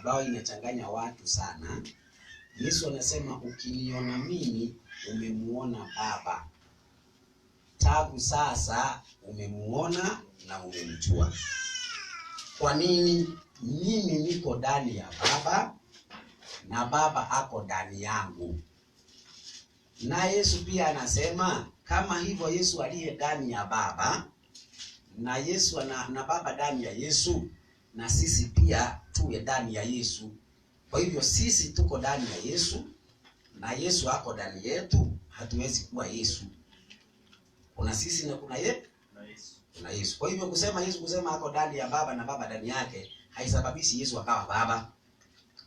ambayo inachanganya watu sana. Yesu anasema ukiniona mimi umemuona Baba. Tangu sasa umemuona na umemjua. Kwa nini? Mimi niko ndani ya Baba na Baba ako ndani yangu. Na Yesu pia anasema kama hivyo Yesu aliye ndani ya Baba na Yesu na Baba ndani ya Yesu, na sisi pia tuwe ndani ya Yesu. Kwa hivyo sisi tuko ndani ya Yesu na Yesu ako ndani yetu, hatuwezi kuwa Yesu. Kuna sisi na kuna kuna Yesu. Kwa hivyo Yesu kusema ako ndani ya Baba na Baba ndani yake haisababishi Yesu akawa Baba.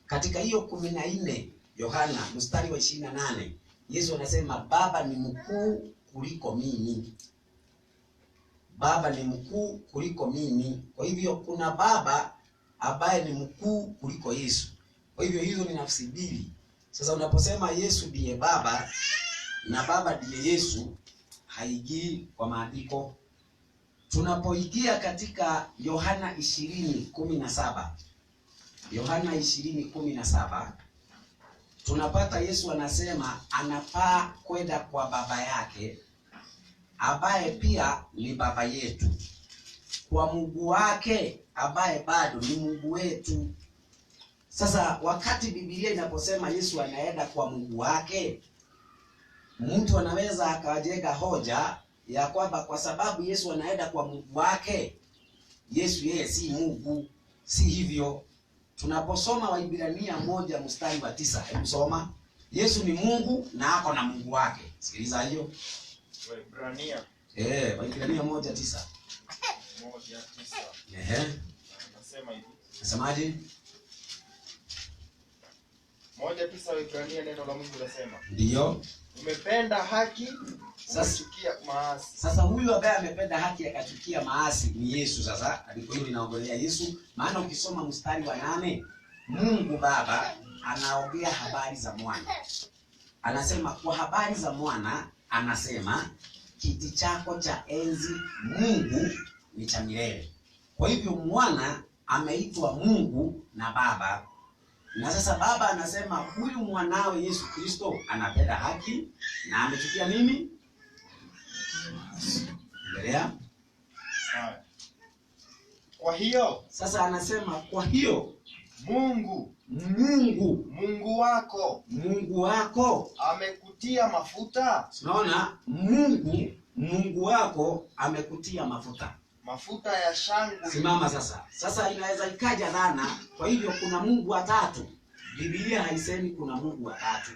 Katika hiyo 14 Yohana mstari wa 28, Yesu anasema Baba ni mkuu kuliko mimi. Baba ni mkuu kuliko mimi. Kwa hivyo kuna Baba ambaye ni mkuu kuliko Yesu. Kwa hivyo hizo ni nafsi mbili. Sasa unaposema Yesu ndiye Baba na Baba ndiye Yesu, haingii kwa maandiko. Tunapoingia katika Yohana 20:17, Yohana 20:17, tunapata Yesu anasema anafaa kwenda kwa Baba yake ambaye pia ni Baba yetu, kwa Mungu wake ambaye bado ni Mungu wetu. Sasa wakati Biblia inaposema Yesu anaenda kwa Mungu wake, mtu anaweza akajenga hoja ya kwamba kwa sababu Yesu anaenda kwa Mungu wake, Yesu yeye si Mungu. Si hivyo. Tunaposoma Waibrania 1 mstari wa 9, hebu soma. Yesu ni Mungu na ako na Mungu wake. Sikiliza hiyo. Waibrania. Waibrania 1:9. 1:9. Nasema hivi. Nasemaje? 1:9 Waibrania, neno la Mungu linasema. Ndio. Umependa haki, ukachukia maasi. Sasa huyu ambaye amependa haki akachukia maasi ni Yesu. Sasa ndipo hiyo inaongelea Yesu, maana ukisoma mstari wa 8, Mungu Baba anaongea habari za mwana. Anasema kwa habari za mwana, anasema kiti chako cha enzi Mungu ni cha milele. Kwa hivyo mwana ameitwa Mungu na Baba. Na sasa Baba anasema huyu mwanawe Yesu Kristo anapenda haki na amechukia nini? Endelea. Kwa hiyo sasa anasema kwa hiyo Mungu wako amekutia mafuta. Unaona, Mungu wako amekutia mafuta. Mafuta ya shangwe. Simama sasa. Sasa inaweza ikaja dhana, kwa hivyo kuna Mungu watatu. Biblia haisemi kuna Mungu watatu.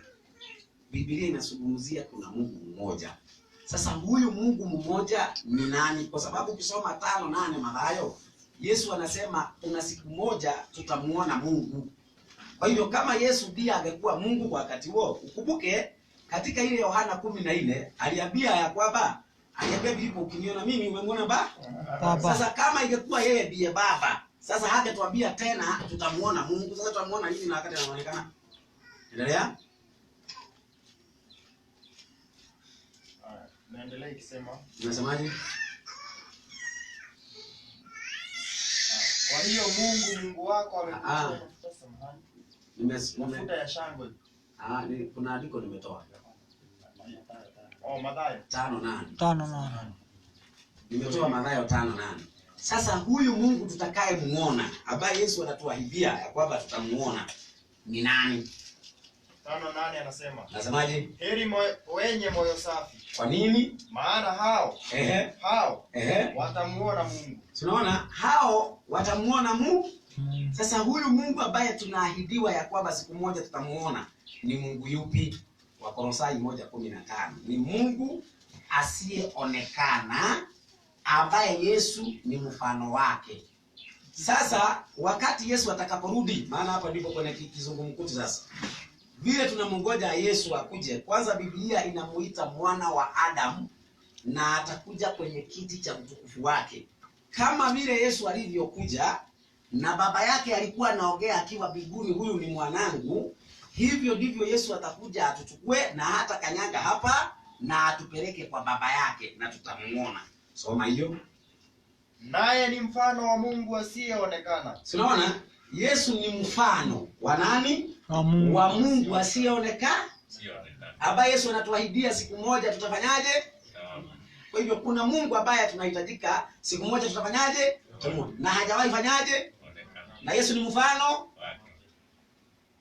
Biblia inazungumzia kuna Mungu mmoja. Sasa huyu Mungu mmoja ni nani? Kwa sababu ukisoma 5:8 Mathayo, Yesu anasema kuna siku moja tutamuona Mungu. Kwa hivyo kama Yesu ndiye angekuwa Mungu kwa wakati huo, ukumbuke katika ile Yohana 14 aliambia ya kwamba aliambia Filipo, ukiniona mimi umemwona Baba. Sasa kama ingekuwa yeye ndiye Baba, sasa hangetuambia tena tutamuona Mungu. Sasa tutamuona nini na wakati anaonekana? Endelea. Naendelea ikisema. Unasemaje? Kwa hiyo Mungu wako amekutia mafuta ya shangwe. Kuna andiko nimetoa. Mathayo 5:8. Nimetoa Mathayo 5:8. Sasa huyu Mungu tutakayemuona ambaye Yesu anatuahidia ya kwamba tutamuona ni nani? 5:8 anasema. Nasemaje? Heri wenye moyo safi. Kwa nini? Maana hao watamuona Mungu. Tunaona hao watamuona Mungu. Sasa huyu Mungu ambaye tunaahidiwa ya kwamba siku moja tutamuona ni Mungu yupi? Wakolosai 1:15. Ni Mungu asiyeonekana ambaye Yesu ni mfano wake. Sasa wakati Yesu atakaporudi, maana hapa ndipo kwenye kizungumkuti sasa. Vile tunamngoja Yesu akuje, kwanza Biblia inamuita mwana wa Adamu na atakuja kwenye kiti cha utukufu wake. Kama vile Yesu alivyokuja na baba yake alikuwa anaongea akiwa mbinguni, huyu ni mwanangu, hivyo ndivyo Yesu atakuja atuchukue na hata kanyaga hapa na atupeleke kwa baba yake na tutamuona. Soma hiyo. Naye ni mfano wa Mungu asiyeonekana. Unaona? Yesu ni mfano wa nani? Wa Mungu. Wa Mungu asiyeonekana. Ambaye Yesu anatuahidia siku moja tutafanyaje? Kwa hivyo kuna Mungu ambaye tunahitajika siku moja tutafanyaje? Na hajawahi fanyaje? Na Yesu ni mfano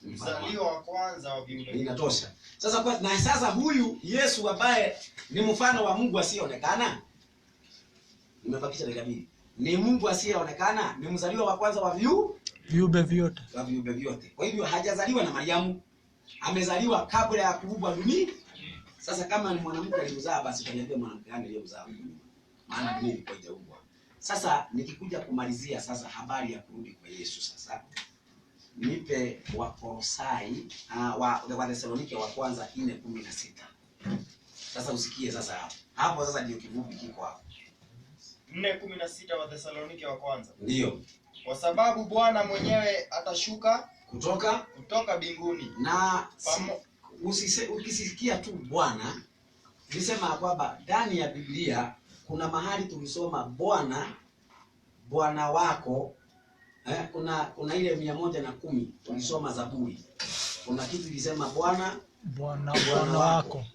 Mzaliwa wa kwanza wa viumbe. inatosha. Sasa huyu Yesu ambaye ni mfano wa Mungu asiyeonekana, nimebakisha dakika mbili. Ni Mungu asiyeonekana, ni mzaliwa wa kwanza wa viumbe vyote. Wa viumbe vyote. Kwa hivyo hajazaliwa na Mariamu. Amezaliwa kabla ya kuumbwa dunia. Sasa kama ni mwanamke aliyezaa, basi utaniambia mwanamke gani aliyezaa? Maana dunia ilikuwa haijaumbwa. Sasa nikikuja kumalizia sasa habari ya kurudi kwa Yesu sasa. Nipe Wakolosai wa Thesalonike wa kwanza 4:16. Sasa usikie sasa hapo. Hapo sasa ndio kivupi kiko hapo. 4:16 wa Thesalonike wa kwanza. Ndio. Kwa sababu Bwana mwenyewe atashuka kutoka mbinguni. Na ukisikia tu Bwana, nilisema kwamba ndani ya Biblia kuna mahali tulisoma Bwana wako. Kuna ile 110 tulisoma Zaburi. Kuna kitu kilisema Bwana wako.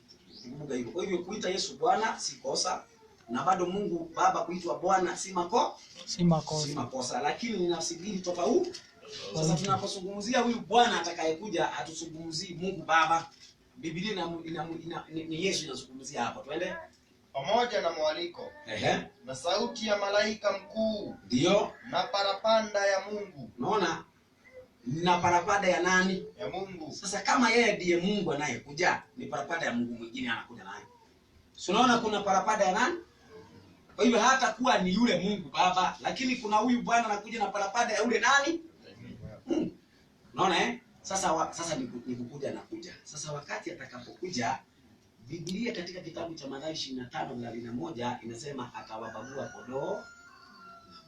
Kumbuka hivyo. Kwa hivyo kuita Yesu Bwana si kosa, na bado Mungu Baba kuitwa Bwana si makosa, lakini ni nafsi mbili tofauti. Sasa tunapozungumzia huyu Bwana atakayekuja, hatuzungumzii Mungu Baba. Biblia ni Yesu inazungumzia hapa. Twende pamoja na mwaliko. Na sauti ya malaika mkuu. Ndio. Na parapanda ya Mungu. Unaona? Na parapanda ya nani? Ya Mungu. Sasa kama yeye ndiye Mungu anayekuja, ni parapanda ya Mungu mwingine anakuja naye. Si unaona kuna parapanda ya nani? Kwa hivyo hata kuwa ni yule Mungu Baba, lakini kuna huyu Bwana anakuja na parapanda ya yule nani? Unaona Sasa nikukuja na kuja. Sasa wakati atakapokuja, Biblia katika kitabu cha Mathayo 25:31 inasema atawabagua kondoo na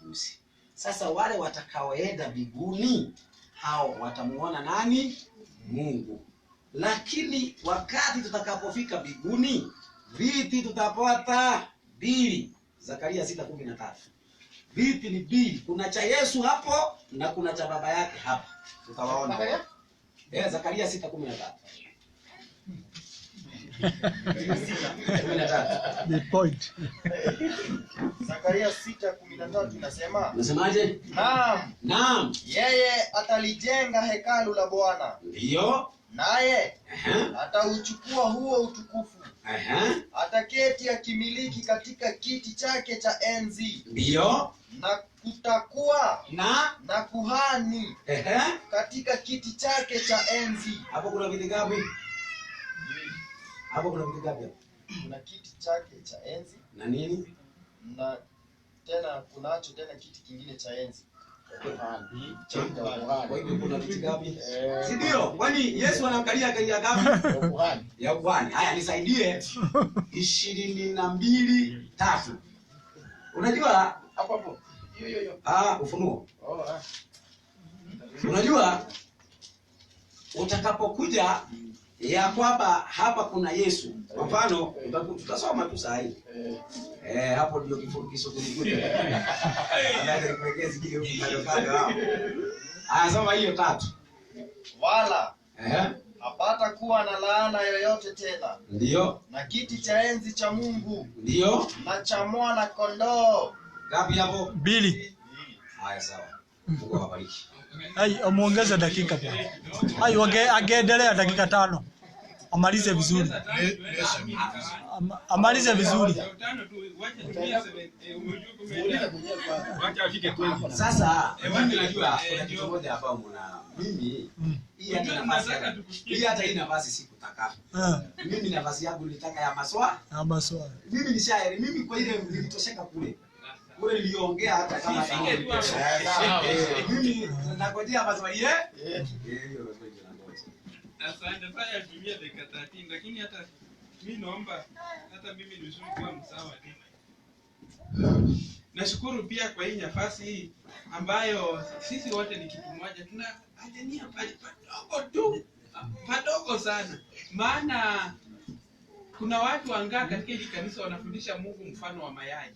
mbuzi. Sasa wale watakaoenda mbinguni, hao watamuona nani? Mungu. Lakini wakati tutakapofika mbinguni, viti tutapata mbili. Zakaria 6:13. Viti ni mbili. Kuna cha Yesu hapo na kuna cha baba yake hapa. Tutawaona. Zakaria 6:13. The point. Zakaria 6:13 inasema. Unasemaje? Naam. Yeye atalijenga hekalu la Bwana. Ndio. Naye atauchukua huo utukufu. Ataketi akimiliki katika kiti chake cha enzi. Ndio. Na kutakuwa na kuhani katika kiti chake cha enzi. Hapo kuna viti gapi? Kuna kiti chake cha enzi na nini? Na tena kunacho tena kiti kingine cha enzi. Kwa hivyo kuna viti gapi? Si ndio? Kwani Yesu anaangalia kalia gapi? Ya kuhani. Haya nisaidie 22:3. Unajua hapo. Hiyo. Ufunuo. Unajua utakapokuja ya kwamba hapa kuna Yesu. Kwa mfano tutasoma tu saa hii. Hapo ndio kifurukiso kulikuja. Anaweza kuwekeza kile kando hapo. Soma hiyo 3. Wala hapata kuwa na laana yoyote tena. Ndio. Na kiti cha enzi cha Mungu. Ndio. Na cha mwana kondoo. Gapi hapo? 2. Haya sawa. Mungu awabariki. Muongeze dakika pia. Angeendelea dakika 5. Amalize vizuri. Sasa mimi najua kuna kitu moja hapa mimi hii hata hii nafasi sikutaka. Mimi nafasi yangu nilitaka ya maswali. Mimi ni shairi, mimi kwa ile nilitosheka kule niliongea hata kama mimi nangojea maswali hiyo. Asante sana tumia dakika 30 lakini hata mimi naomba hata mimi nishukuru kwa msawa tu. Nashukuru pia kwa hii nafasi hii ambayo sisi wote ni kitu moja. Tuna ajenia padogo sana. Maana kuna watu wangaa katika hili kanisa wanafundisha Mungu mfano wa mayai.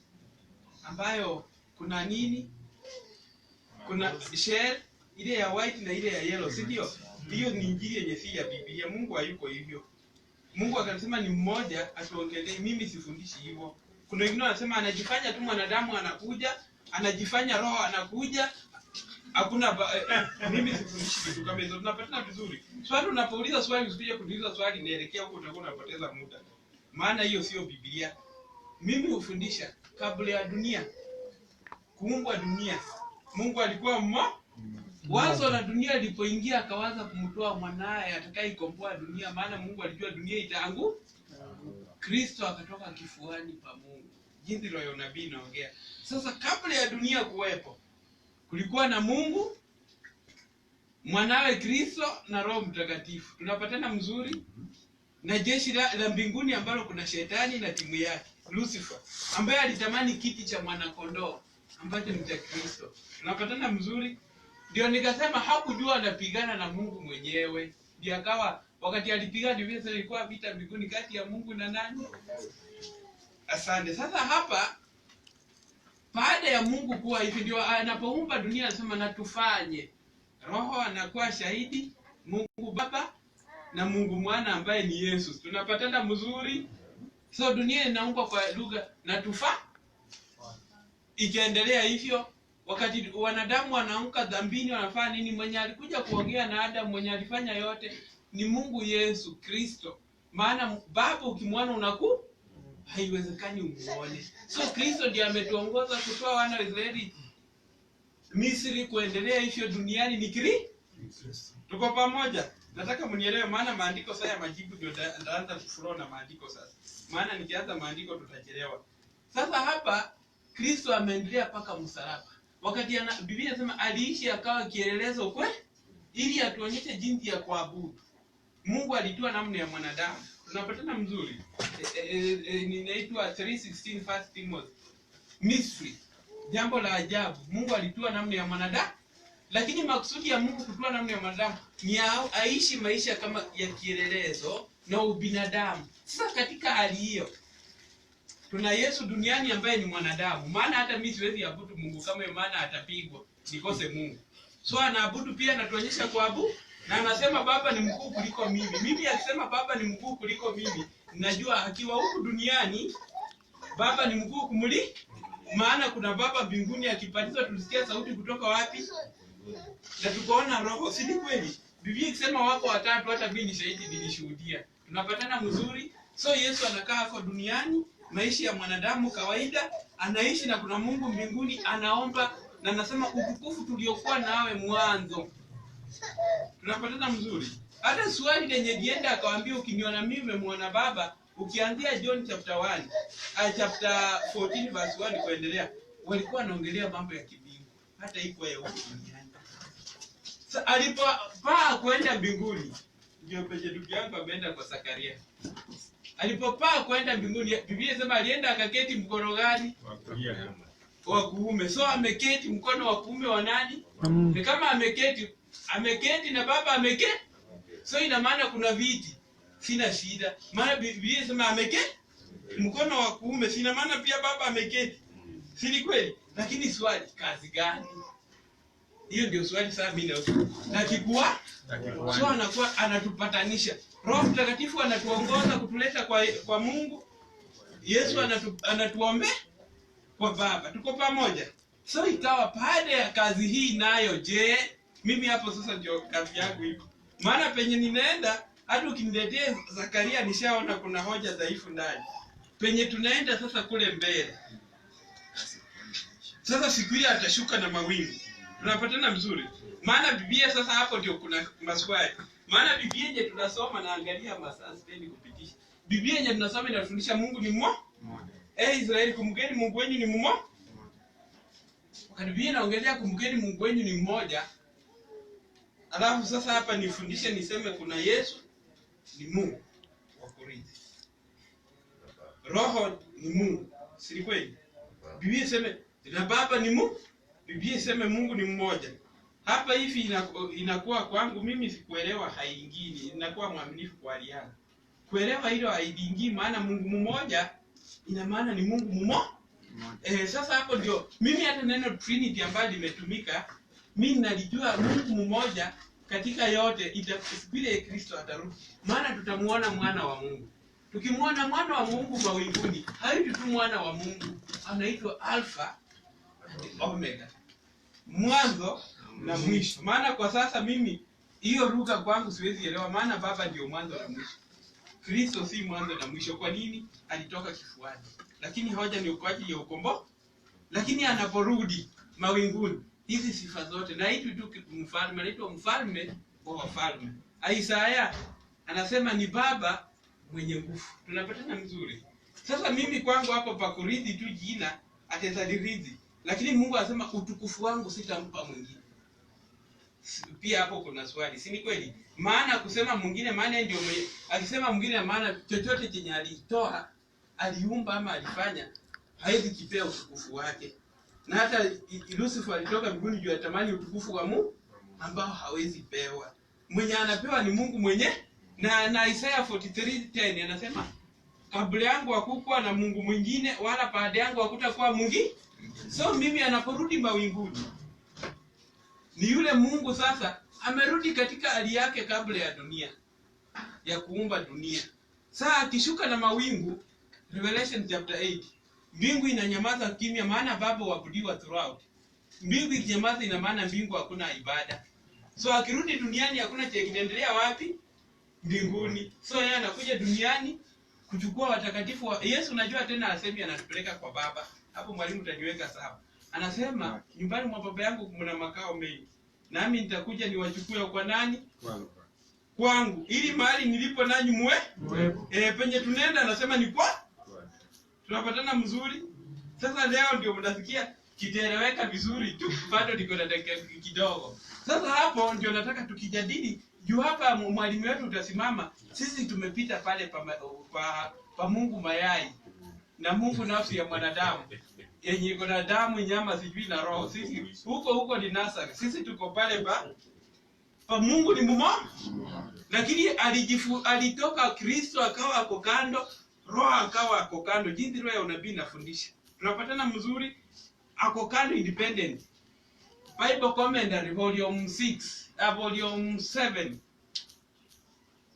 Ambayo kuna nini? Kuna shell ile ya white na ile ya yellow, si ndio? Hiyo ni injili yenye si ya Biblia. Mungu hayuko hivyo. Mungu akasema ni mmoja, atuongelee. Mimi sifundishi hivyo. Kuna wengine wanasema anajifanya tu mwanadamu, anakuja anajifanya roho, anakuja. Hakuna mimi sifundishi kitu kama hizo. Tunapatana vizuri. Swali unapouliza swali, usije kuuliza swali nielekea huko, utakuwa unapoteza muda. Maana hiyo sio Biblia. Mimi hufundisha kabla ya dunia kuumbwa dunia, Mungu alikuwa wazo la dunia lilipoingia, akawaza kumtoa mwanae atakayekomboa dunia, maana Mungu alijua dunia itaanguka. Kristo akatoka kifuani pa Mungu. Jinsi roho ya nabii inaongea. Sasa kabla ya dunia kuwepo, kulikuwa na Mungu, mwanawe Kristo na Roho Mtakatifu. Tunapatana mzuri? Na jeshi la mbinguni ambalo kuna shetani na timu yake, Lucifer, ambaye alitamani kiti cha mwana-kondoo ambacho ni cha Kristo. Tunapatana mzuri? Ndio nikasema hakujua anapigana na Mungu mwenyewe. Ndio akawa wakati alipigana vile ilikuwa vita mbinguni kati ya Mungu na nani? Asante. Sasa hapa baada ya Mungu kuwa hivi, ndio anapoumba dunia anasema na tufanye. Roho anakuwa shahidi, Mungu Baba na Mungu Mwana ambaye ni Yesu. Tunapatana mzuri? So dunia inaumbwa kwa lugha na tufa. Ikaendelea hivyo, wakati wanadamu wanaanguka dhambini, wanafanya nini? Mwenye alikuja kuongea na Adam, mwenye alifanya yote ni Mungu Yesu Kristo. Maana Baba ukimwona haiwezekani umuone. So Kristo ndiye ametuongoza kutoa wana wa Israeli Misri, kuendelea hivyo duniani ni Kristo. Tuko pamoja? Nataka mnielewe, maana maandiko sasa ya majibu ndio ndaanza kuflow na maandiko sasa. Maana nikianza maandiko tutachelewa. Sasa hapa Kristo ameendelea paka msalaba. Wakati Biblia inasema aliishi akawa kielelezo ili atuonyeshe jinsi ya kuabudu. Mungu alitoa namna ya mwanadamu. Tunapatana mzuri? Ninaitwa 3:16 First Timothy. Mystery. Jambo la ajabu. Mungu alitoa namna ya mwanadamu. Lakini makusudi ya Mungu kutoa namna ya mwanadamu ni aishi maisha kama ya kielelezo na ubinadamu. Sasa katika hali hiyo tuna Yesu duniani ambaye ni mwanadamu. Maana hata mimi siwezi abudu Mungu kama maana atapigwa nikose Mungu. So anaabudu pia, anatuonyesha kuabudu, na anasema Baba ni mkuu kuliko mimi. Mimi akisema Baba ni mkuu kuliko mimi, ninajua akiwa huku duniani Baba ni mkuu kumuli. Maana kuna Baba mbinguni, akipatizwa tulisikia sauti kutoka wapi? Na tukaona Roho. Si kweli? Biblia ikisema wako watatu, hata mimi ni shahidi, nilishuhudia. Tunapatana mzuri? So Yesu anakaa hapo duniani, maisha ya mwanadamu kawaida, anaishi na kuna Mungu mbinguni, anaomba na anasema utukufu tuliokuwa nawe mwanzo. Tunapatana mzuri? Hata swali lenye dienda akawaambia ukiniona mimi umemwona Baba, ukianzia John chapter 1, chapter 14 verse 1 kuendelea, walikuwa wanaongelea mambo ya kibingu. Hata iko ya huko duniani. Sasa alipopaa kwenda mbinguni, ndio penye ndugu yangu ameenda kwa Zakaria. Alipopaa kwenda mbinguni, Biblia inasema alienda akaketi mkono gani? Wa kuume. So ameketi mkono wa kuume wa nani? Ni kama ameketi na Baba ameketi. So ina maana kuna viti. Sina shida. Maana Biblia inasema ameketi mkono wa kuume, sina maana pia Baba ameketi. Si kweli? Lakini swali, kazi gani? Hiyo ndio swali sasa mimi na kikuwa. So anakuwa anatupatanisha. Roho Mtakatifu anatuongoza kutuleta kwa Mungu. Yesu anatuombea kwa Baba. Tuko pamoja? So ikawa baada ya kazi hii nayo, je, mimi hapo sasa ndio kazi yangu iko. Maana penye ninaenda, hata ukiniletea Zakaria nishaona kuna hoja dhaifu ndani. Penye tunaenda sasa kule mbele. Sasa siku ile atashuka na mawingu. Tunapatana mzuri? Maana Biblia sasa hapo ndio kuna maswali. Maana Biblia yenye tunasoma, na angalia masaa sipendi kupitisha. Biblia yenye tunasoma inafundisha Mungu ni mmoja. Israeli, kumbukeni Mungu wenu ni mmoja. Wakati Biblia inaongelea kumbukeni Mungu wenu ni mmoja, alafu sasa hapa nifundishe niseme kuna Yesu ni Mungu wa Korintho. Roho ni Mungu. Si kweli? Biblia iseme na Baba ni Mungu. Biblia iseme Mungu ni mmoja. Hapa hivi inakuwa kwangu mimi sikuelewa, haingii. Inakuwa mwaminifu kwa hali yangu. Kuelewa hilo haingii, maana Mungu mmoja ina maana ni Mungu mmoja. Sasa hapo ndio mimi hata neno Trinity ambayo limetumika, mimi nalijua Mungu mmoja katika yote, vile Kristo atarudi. Maana tutamuona mwana wa Mungu. Tukimuona mwana wa Mungu mawinguni, haiti tu mwana wa Mungu, anaitwa Alpha and Omega, mwanzo na mwisho. Maana kwa sasa mimi hiyo lugha kwangu siwezi elewa, maana Baba ndio mwanzo na mwisho. Kristo si mwanzo na mwisho. Kwa nini? Alitoka kifuani. Lakini hoja ni kwa ajili ya ukombo. Lakini anaporudi mawinguni, hizi sifa zote na hitu tu mfalme, anaitwa mfalme wa wafalme. Isaya anasema ni Baba mwenye nguvu. Tunapatana mzuri. Sasa mimi kwangu hapo pa kurithi tu jina atazaliridhi. Lakini Mungu anasema utukufu wangu sitampa mwingine. Pia hapo kuna swali, si ni kweli? Maana kusema mwingine, maana ndio akisema mwingine, maana chochote chenye alitoa, aliumba ama alifanya, haizi kipea utukufu wake. Na hata Lucifer alitoka mbinguni juu atamani utukufu wa Mungu ambao hawezi pewa. Mwenye anapewa ni Mungu mwenye. Na Isaiah 43:10 anasema kabla yangu hakukuwa na Mungu mwingine, wala baada yangu hakutakuwa mwingine. So mimi anaporudi mawinguni, ni yule Mungu sasa amerudi katika hali yake kabla ya dunia, ya kuumba dunia. Sasa akishuka na mawingu, Revelation chapter 8, mbingu inanyamaza kimya, maana Baba waabudiwa throughout. Mbingu ikinyamaza ina maana mbingu hakuna ibada. So akirudi duniani hakuna cha kinaendelea wapi? Mbinguni. So yeye anakuja duniani kuchukua watakatifu wa Yesu. Unajua tena asemi anatupeleka kwa Baba. Hapo mwalimu utaniweka sawa. Anasema nyumbani mwa Baba yangu kuna makao mengi. Nami nitakuja niwachukue kwa nani? Kwangu. Ili mahali nilipo nanyi muwe? Penye tunaenda anasema ni kwa? Tunapatana mzuri. Sasa leo ndio mnasikia kitaeleweka vizuri tu, bado niko na dakika kidogo. Sasa hapo ndio nataka tukijadili juu hapa mwalimu wetu utasimama. Sisi tumepita pale pa Mungu mayai na Mungu nafsi ya mwanadamu yenye iko na damu, nyama, sijui na roho. Sisi huko ni nasa. Sisi tuko pale pa Mungu ni mmoja. Lakini alitoka Kristo akawa ako kando, roho akawa ako kando. Jinsi roho ya unabii inafundisha. Tunapatana mzuri, ako kando independent. Bible Commentary volume 6, volume 7.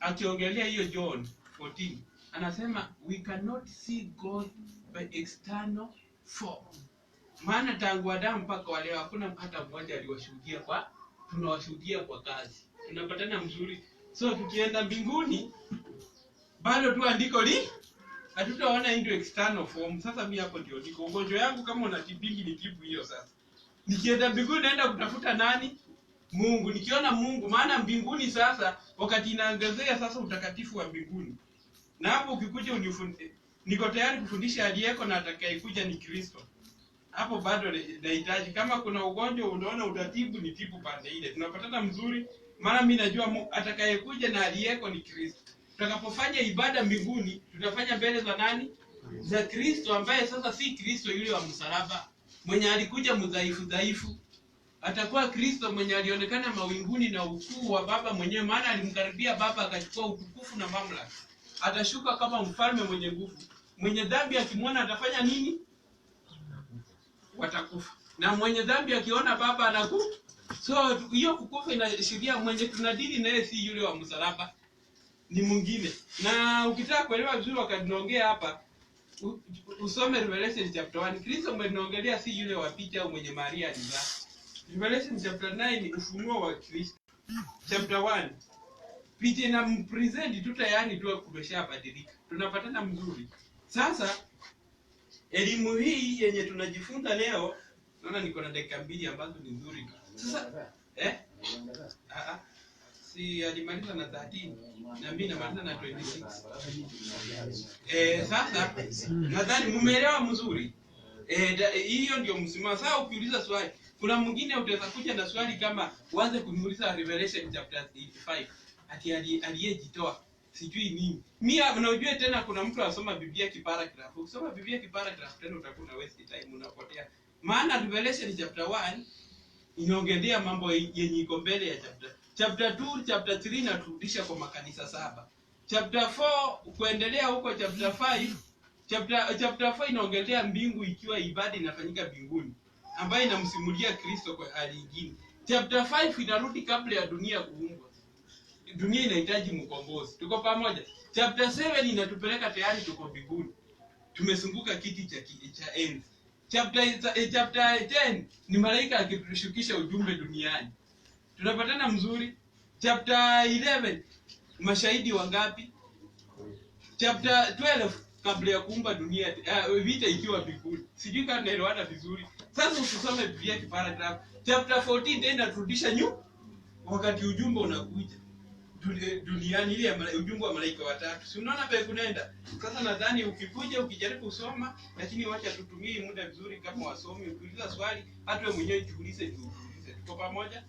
Akiongelea hiyo John 14, anasema we cannot see God by external form. Maana tangu Adamu mpaka wale hakuna hata mmoja aliwashuhudia tunawashuhudia kwa kazi. Tunapatana mzuri. So tukienda mbinguni bado tu andiko hatutaona into external form. Sasa mimi hapo ndio niko ugonjwa yangu, kama una kipingi ni tibu hiyo sasa. Nikienda mbinguni naenda kutafuta nani? Mungu. Nikiona Mungu, maana mbinguni sasa wakati inaangazia sasa utakatifu wa mbinguni. Na hapo ukikuja unifunde, niko tayari kufundisha aliyeko na atakayekuja ni Kristo. Hapo bado nahitaji, kama kuna ugonjwa unaona utatibu ni tibu pande ile. Tunapatana mzuri, maana mimi najua atakayekuja na aliyeko ni Kristo. Tutakapofanya ibada mbinguni, tutafanya mbele za nani? Za Kristo, ambaye sasa si Kristo yule wa msalaba, mwenye alikuja dhaifu. Atakuwa Kristo mwenye alionekana mawinguni na ukuu wa Baba mwenyewe, maana alimkaribia Baba akachukua utukufu na mamlaka. Atashuka kama mfalme mwenye nguvu. Mwenye dhambi akimwona atafanya nini? Watakufa. Na mwenye dhambi akiona Baba anakufa. So hiyo kukufa inaashiria mwenye tunadili naye si yule wa msalaba, ni mwingine. Na ukitaka kuelewa vizuri wakati tunaongea hapa, usome Revelation chapter 1. Kristo mwenyeongelea si yule wa picha au mwenye Maria alizaa. Revelation chapter 9 ni ufunuo wa Kristo. Chapter 1 picha na mpresent tu tayari tu kumeshabadilika. Tunapatana mzuri. Sasa elimu hii yenye tunajifunza leo, naona niko na dakika 2 ambazo ni nzuri. Sasa si alimaliza na 13 na mimi namaliza na 26. Sasa nadhani mumeelewa mzuri. Hiyo ndio msimamo. Sasa ukiuliza swali, kuna mwingine utaweza kuja na swali kama uanze kuniuliza Revelation chapter 5 ati aliyejitoa sijui nini. Mimi unajua tena kuna mtu asoma Biblia kiparagraph. Ukisoma Biblia kiparagraph tena utakuwa na waste time, unapotea. Maana Revelation chapter 1 inaongelea mambo yenye iko mbele ya chapter 2, chapter 3 na turudisha kwa makanisa 7. Chapter 4 kuendelea huko chapter 5, chapter 4 inaongelea mbingu ikiwa ibada inafanyika mbinguni, ambayo inamsimulia Kristo kwa hali nyingine. Chapter 5 inarudi kabla ya dunia kuumbwa. Dunia inahitaji mkombozi. Tuko pamoja? Chapter 7 inatupeleka tayari tuko mbinguni. Tumezunguka kiti cha enzi. Chapter 10 ni malaika akitushukisha ujumbe duniani. Tunapatana mzuri. Chapter 11 mashahidi wangapi? Chapter 12 kabla ya kuumba dunia, vita ikiwa mbinguni. Sijui kama naelewana vizuri. Sasa usisome Biblia kiparagraph. Chapter 14 tena turudisha nyuma wakati ujumbe unakuja duniani, ile ujumbe wa malaika watatu. Si unaona pale kunaenda? Sasa nadhani ukikuja ukijaribu kusoma, lakini wacha tutumie muda vizuri kama wasomi. Ukiuliza swali hata wewe mwenyewe jiulize tu. Tuko pamoja?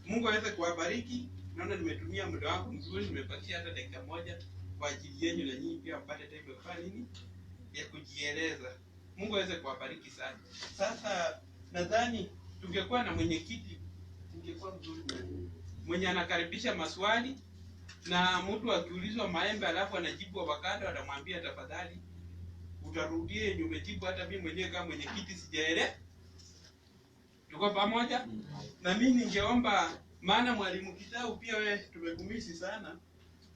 Mungu aweze kuwabariki. Naona nimetumia muda wangu mzuri, nimepatia hata dakika moja kwa ajili yenu na nyinyi pia mpate time ya kufanya nini? Ya kujieleza. Mungu aweze kuwabariki sana. Sasa nadhani tungekuwa na mwenyekiti ingekuwa mzuri. Mwenye anakaribisha maswali na mtu akiulizwa maembe alafu anajibu avocado, atamwambia tafadhali utarudie yenye umejibu, hata mimi mwenyewe kama mwenyekiti sijaelewa. Tuko pamoja? Na mimi ningeomba, maana mwalimu Kitau pia wewe tumekumisi sana.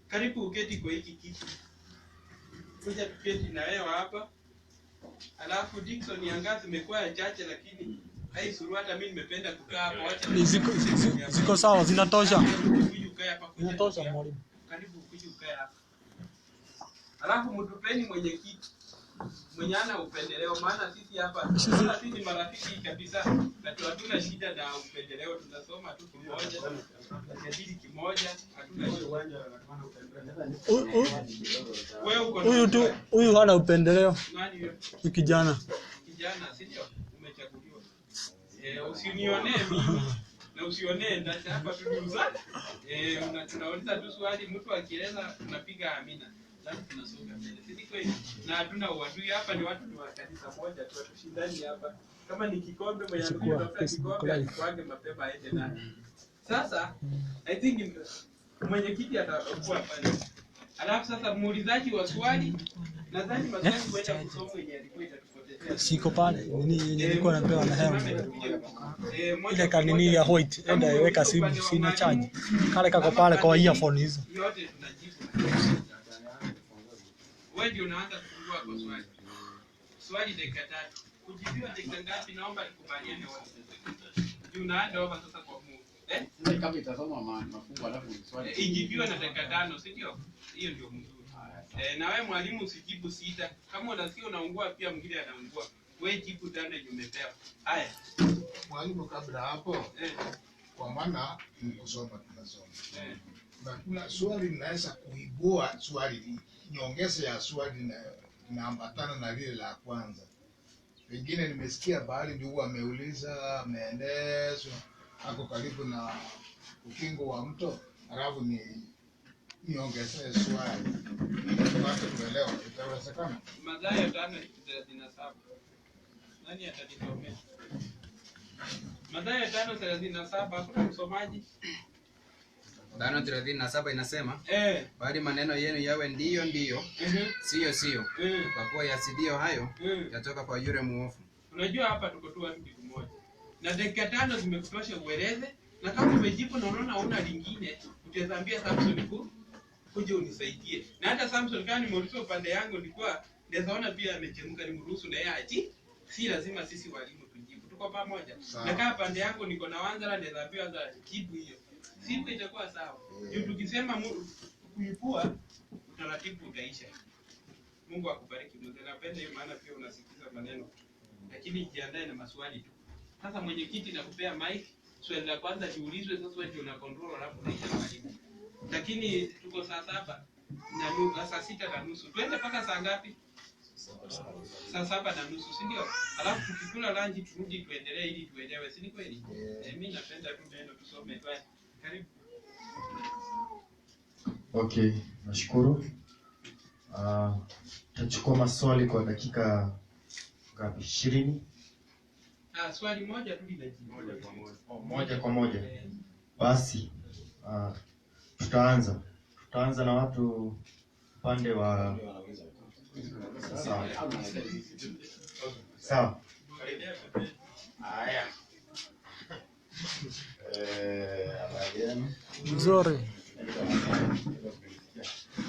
Karibu uketi kwa hiki kiti. Kuja tuketi na wewe hapa. Alafu Dickson Yangazi imekuwa chache lakini haisuru, hata mimi nimependa kukaa hapa. Wacha ziko sawa, zinatosha. Ukuje ukae hapa. Zinatosha mwalimu. Karibu ukuje ukae hapa. Alafu mtupeni mwenyekiti mwenye ana upendeleo, maana sisi hapa sisi marafiki kabisa na hatuna shida na upendeleo, tunasoma tu kimoja, tunajadili kimoja, hatuna shida. Wewe uko huyu hana upendeleo. Nani wewe? Ni kijana. Kijana, si ndio? Umechaguliwa. Usinionee mimi na usionee ndani hapa tuliuza. Tunauliza tu swali, mtu akieleza tunapiga amina. Sasa tunasonga mbele. Si kweli? Na hatuna uadui hapa, ni watu ni wa kanisa moja tu, tushindani hapa. Kama ni kikombe mwenye anatafuta kikombe akipange mapema aende naye. Sasa I think mwenyekiti atakuwa pale. Alafu sasa muulizaji wa swali, nadhani maswali kwenda kusoma yenye alikuwa itatupotezea. Siko pale. Nini yenye nilikuwa napewa na hema. Ile kanini ya white, enda weka simu, sina charge. Kale kako pale kwa earphone hizo. Yote tunajibu. Wewe ndio unaanza kufungua kwa swali. Swali dakika 3. Kujibiwa dakika ngapi? Naomba tukubaliane wote. Unaanza hapa sasa kwa Mungu. Sasa kama itasoma mafungu alafu swali. Ijibiwa na dakika 5, si ndio? Hiyo ndio mzuri. Na wewe mwalimu usijibu 6. Kama unasikia unaungua pia mwingine anaungua. Wewe jibu 5 yenye umepewa. Haya. Mwalimu, kabla hapo kwa maana kusoma tunasoma. Na kuna swali linaweza kuibua swali nyongeza ya swali na inaambatana na lile la kwanza. Pengine nimesikia bahali ndio ameuliza ameendezwa ako karibu na ukingo wa mto, alafu ni niongezee swali. Tunataka kuelewa itawezekana. Mathayo 5:37. Nani atanisomea? Mathayo 5:37, hakuna msomaji? 5:37 inasema, bali maneno yenu yawe ndiyo ndiyo, sio sio, kwa kuwa yasidio hayo yatoka kwa yule muovu. Unajua hapa tuko tu watu kitu moja. Na dakika 5 zimekutosha ueleze, na kama umejibu na unaona huna lingine, utaambia Samson kuja unisaidie. Na hata Samson kama nimeulizwa upande yangu nilikuwa naona pia amechemka, nimruhusu na yeye aji. Si lazima sisi walimu tujibu. Tuko pamoja. Na kama pande yangu niko na Wanzala naambiwa za jibu hiyo. Siku itakuwa sawa. Juu tukisema kuipua utaratibu utaisha. Mungu akubariki mzee. Napenda hiyo maana pia unasikiza maneno. Lakini jiandae na maswali tu. Sasa mwenyekiti nakupea mic. Swali la kwanza jiulizwe, sasa wewe ndio una control alafu unaisha mwalimu. Lakini tuko saa 7 na saa 6:30. Twende mpaka saa ngapi? Saa 7:30, si ndio? Alafu tukikula lunch turudi tuendelee ili tuelewe, si ni kweli? Mimi napenda tu neno tusome tu. Karibu. Okay, nashukuru. Tutachukua maswali kwa dakika ngapi? 20? Swali moja tu linajibu moja kwa moja. Basi tutaanza na watu upande wa sawa. Haya. Habari yenu? Nzuri.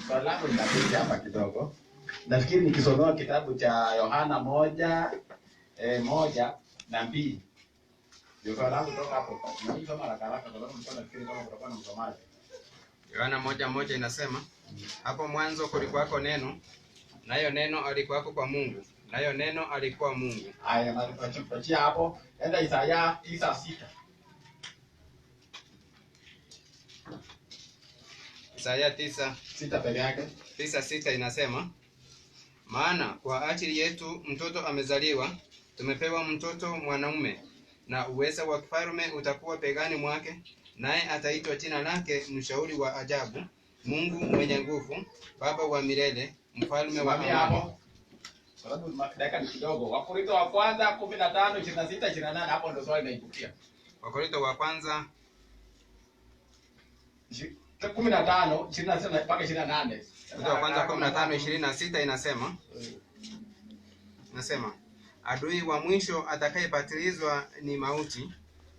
Swali langu linakuja hapa kidogo. Nafikiri nikisomewa kitabu cha Yohana 1:1-2. Ndio swali langu toka hapo. Naisoma haraka haraka kwa sababu nilikuwa nafikiri kama kutakuwa na msomaji. Yohana 1:1 inasema, hapo mwanzo kulikuwako neno, nayo neno alikuwako kwa Mungu, nayo neno alikuwa Mungu. Haya, na tupatie hapo. Enda Isaya 9:6. Isaya 9:6 peke yake. 9:6 inasema, maana kwa ajili yetu mtoto amezaliwa, tumepewa mtoto mwanaume, na uweza wa kifalme utakuwa begani mwake, naye ataitwa jina lake Mshauri wa Ajabu, Mungu mwenye nguvu, Baba wa milele, Mfalme wa amani. Sababu dakika ni kidogo. Wakorintho wa kwanza 15:26-28 hapo ndio swali linaibukia. Wakorintho wa kwanza 15:26 mpaka 28. Wakorintho wa kwanza 15:26 inasema, adui wa mwisho atakayepatilizwa ni mauti,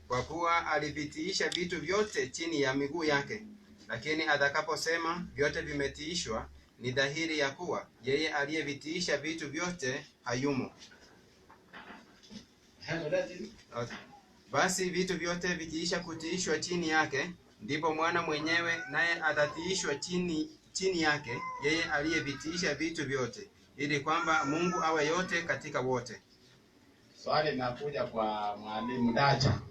kwa kuwa alivitiisha vitu vyote chini ya miguu yake. Lakini atakaposema vyote vimetiishwa, ni dhahiri ya kuwa yeye aliyevitiisha vitu vyote hayumo. Basi vitu vyote vikiisha kutiishwa chini yake, ndipo mwana mwenyewe naye atatiishwa chini yake yeye aliyevitiisha vitu vyote, ili kwamba Mungu awe yote katika wote. Swali linakuja kwa mwalimu Dacha.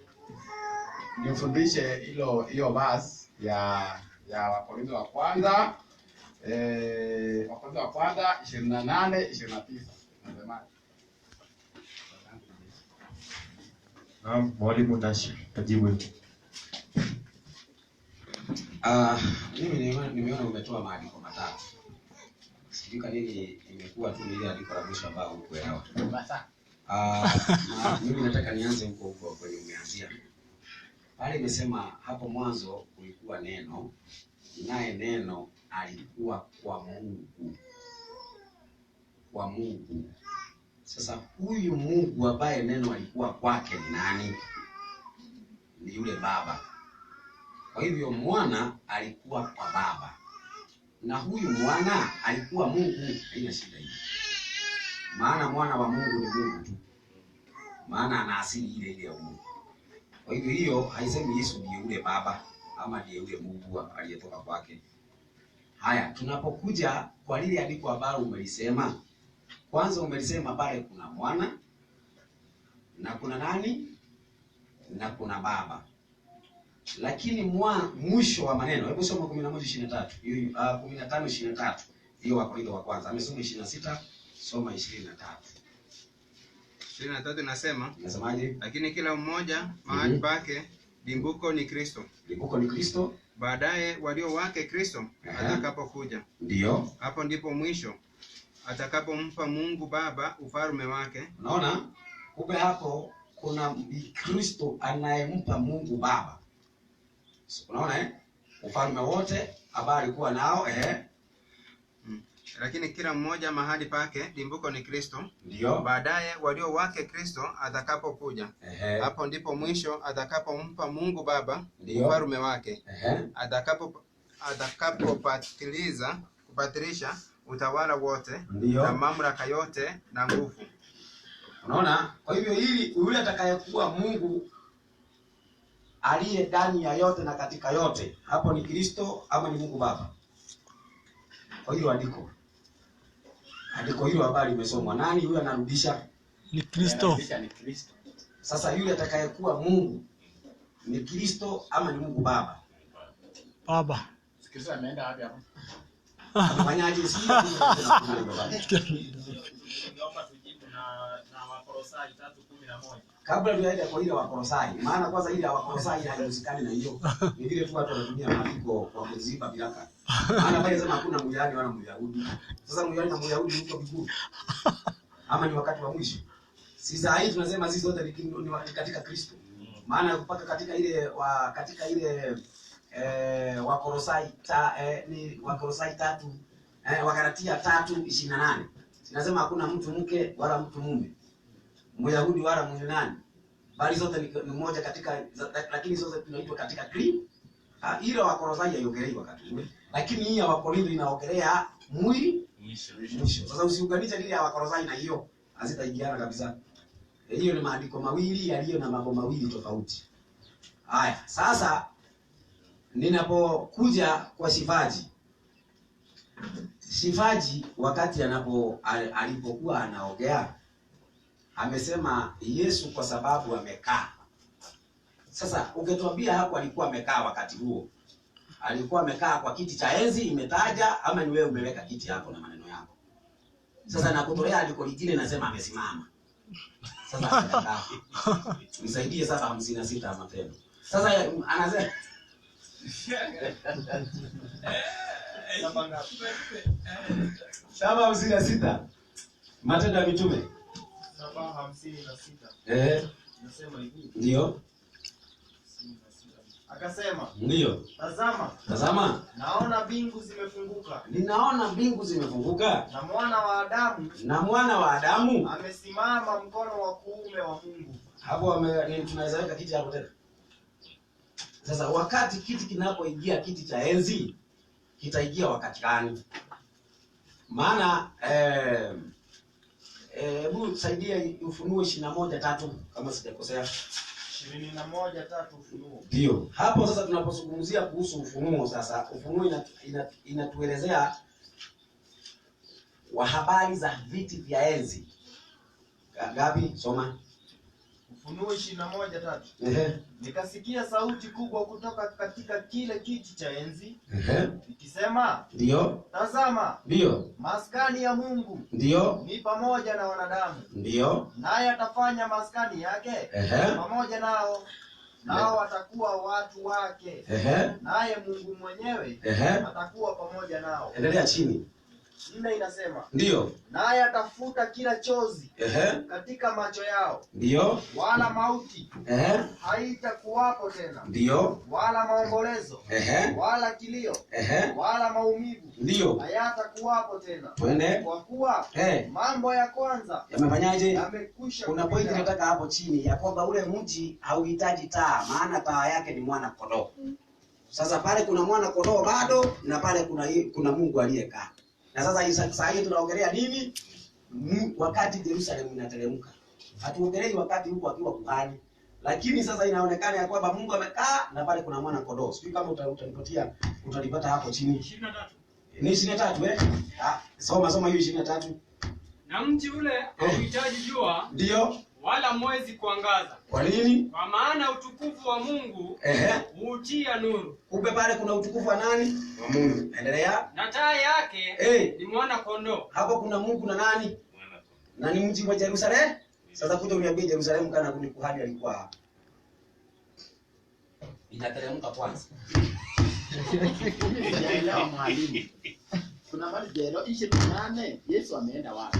Nifundishe hiyo verse ya Wakorintho wa kwanza Wakorintho wa kwanza 28-29. Nasemaje? Naam, mwalimu Dashi, tajibu. Mimi nimeona umetoa maandiko matatu. Sijui kwa nini imekuwa tu ile andiko la mwisho ambao hukuelewa. Mimi nataka nianze huko kwenye umeanzia. Pale imesema hapo mwanzo kulikuwa neno, naye neno alikuwa kwa Mungu. Kwa Mungu. Sasa huyu Mungu ambaye neno alikuwa kwake ni nani? Ni yule Baba. Kwa hivyo mwana alikuwa kwa Baba. Na huyu mwana alikuwa Mungu, haina shida hiyo. Maana mwana wa Mungu ni Mungu tu. Maana ana asili ile ya Mungu. Kwa hivyo hiyo haisemi Yesu ndiye yule Baba ama ndiye yule Mungu aliyetoka kwake. Haya, tunapokuja kwa lile andiko ambalo umelisema, kwanza umelisema pale kuna mwana na kuna nani na kuna Baba. Lakini mwisho wa maneno, hebu soma 11:23. Hiyo 15:23. Hiyo Wakorintho wa kwanza. Amesoma 26, soma 23. 23 nasema, nasemaje? Lakini kila mmoja mahali pake, limbuko ni Kristo. Limbuko ni Kristo. Baadaye walio wake Kristo atakapokuja. Ndio. Hapo ndipo mwisho atakapompa Mungu Baba ufalme wake. Unaona? Kumbe hapo kuna Kristo anayempa Mungu Baba. Unaona ufalme wote ambao alikuwa nao Lakini kila mmoja mahali pake, limbuko ni Kristo. Ndio. Baadaye walio wake Kristo atakapokuja. Hapo ndipo mwisho atakapompa Mungu Baba ufalme wake. Kupatilisha utawala wote na mamlaka yote na nguvu. Unaona? Kwa hivyo ili yule atakayekuwa Mungu aliye ndani ya yote na katika yote, hapo ni Kristo ama ni Mungu Baba? Kwa hiyo andiko hilo habari imesomwa, nani yule anarudisha? Ni Kristo. Sasa yule atakayekuwa Mungu ni Kristo ama ni Mungu Baba? Baba. Kristo ameenda wapi hapo? Afanyaje sisi? Naomba tujibu na Wakolosai 3:11. Kabla tuende kwa ile Wakolosai, maana kwanza ile Wakolosai haihusikani na hiyo. Ni vile tu watu wanatumia maandiko kwa kuziba bilaka. Maana pale sema hakuna Myahudi wala Myahudi. Sasa Myahudi na Myahudi mko viguru. Ama ni wakati wa mwisho. Sisi hii tunasema sisi wote ni katika Kristo. Maana mpaka katika ile Wakolosai ni Wakolosai 3 Wagalatia 3:28. Sinasema hakuna mtu mke wala mtu mume, Myahudi wala Myunani, bali zote ni moja katika, lakini zote tunaitwa katika Kristo. Ile wa Kolosai haiongelei wakati ule, lakini hii ya Wakorintho inaongelea mwili mwisho. Sasa usiunganishe ile ya Wakolosai na hiyo, hazitaingiana kabisa. Hiyo ni maandiko mawili yaliyo na mambo mawili tofauti. Haya, sasa ninapokuja kwa Shivaji. Shivaji wakati alipokuwa anaongea amesema Yesu kwa sababu amekaa. Sasa ungetuambia hapo alikuwa amekaa wakati huo. Alikuwa amekaa kwa kiti cha enzi imetaja ama ni wewe umeweka kiti hapo na maneno yako? Sasa nakutolea andiko lingine nasema amesimama. Sasa amekaa. Nisaidie sasa 56 Matendo. Sasa anasema Saba 56 Matendo ya Mitume 7:56. Nasema hivi. Ndio. Akasema, ndio. Tazama. Naona mbingu zimefunguka. Ninaona mbingu zimefunguka. Na mwana wa Adamu amesimama mkono wa kuume wa Mungu. Hapo tunaweza weka kiti hapo tena. Sasa wakati kiti kinapoingia kiti cha enzi kitaingia wakati gani? Maana hebu saidia Ufunuo 21:3 kama sijakosea. 21:3 Ufunuo. Ndio. Hapo sasa tunapozungumzia kuhusu ufunuo sasa, ufunuo inatuelezea wa habari za viti vya enzi. Gapi? Soma. Ufunuo 21:3. Nikasikia sauti kubwa kutoka katika kile kiti cha enzi. Ikisema, ndio. Tazama. Ndio. Maskani ya Mungu. Ndio. Ni pamoja na wanadamu. Ndio. Naye atafanya maskani yake pamoja nao. Nao watakuwa watu wake. Naye Mungu mwenyewe atakuwa pamoja nao. Endelea chini. 4 inasema, ndio. Naye atafuta kila chozi katika macho yao. Ndio. Wala mauti haitakuwapo tena. Ndio. Wala maombolezo wala kilio wala maumivu ndio hayatakuwapo tena. Twende. Kwa kuwa mambo ya kwanza yamefanyaje? Yamekwisha. Kuna point nataka hapo chini ya kwamba ule mji hauhitaji taa, maana taa yake ni mwana kondoo. Sasa pale kuna mwana kondoo bado na pale kuna Mungu aliyekaa. Na sasa hii tunaongelea nini? Wakati Yerusalemu inateremka. Hatuongelei wakati huko akiwa kuhani. Lakini sasa inaonekana ya kwamba Mungu amekaa na pale kuna mwana kondoo. Sijui kama utalipata hapo chini. 23. Ni 23 Soma hiyo 23. Na mji ule hauhitaji jua. Ndio. Wala mwezi kuangaza. Kwa nini? Kwa maana utukufu wa Mungu hutia nuru. Kumbe pale kuna utukufu wa nani? Wa Mungu. Endelea. Na taa yake ni mwana kondoo. Hapo kuna Mungu na nani? Na ni mji wa Yerusalemu. Sasa kuja uniambie Yerusalemu kana kuni kuhani alikuwa hapa. Inateremka kwanza. Sijaelewa mwalimu. Kuna mali jelo 28 Yesu ameenda wapi?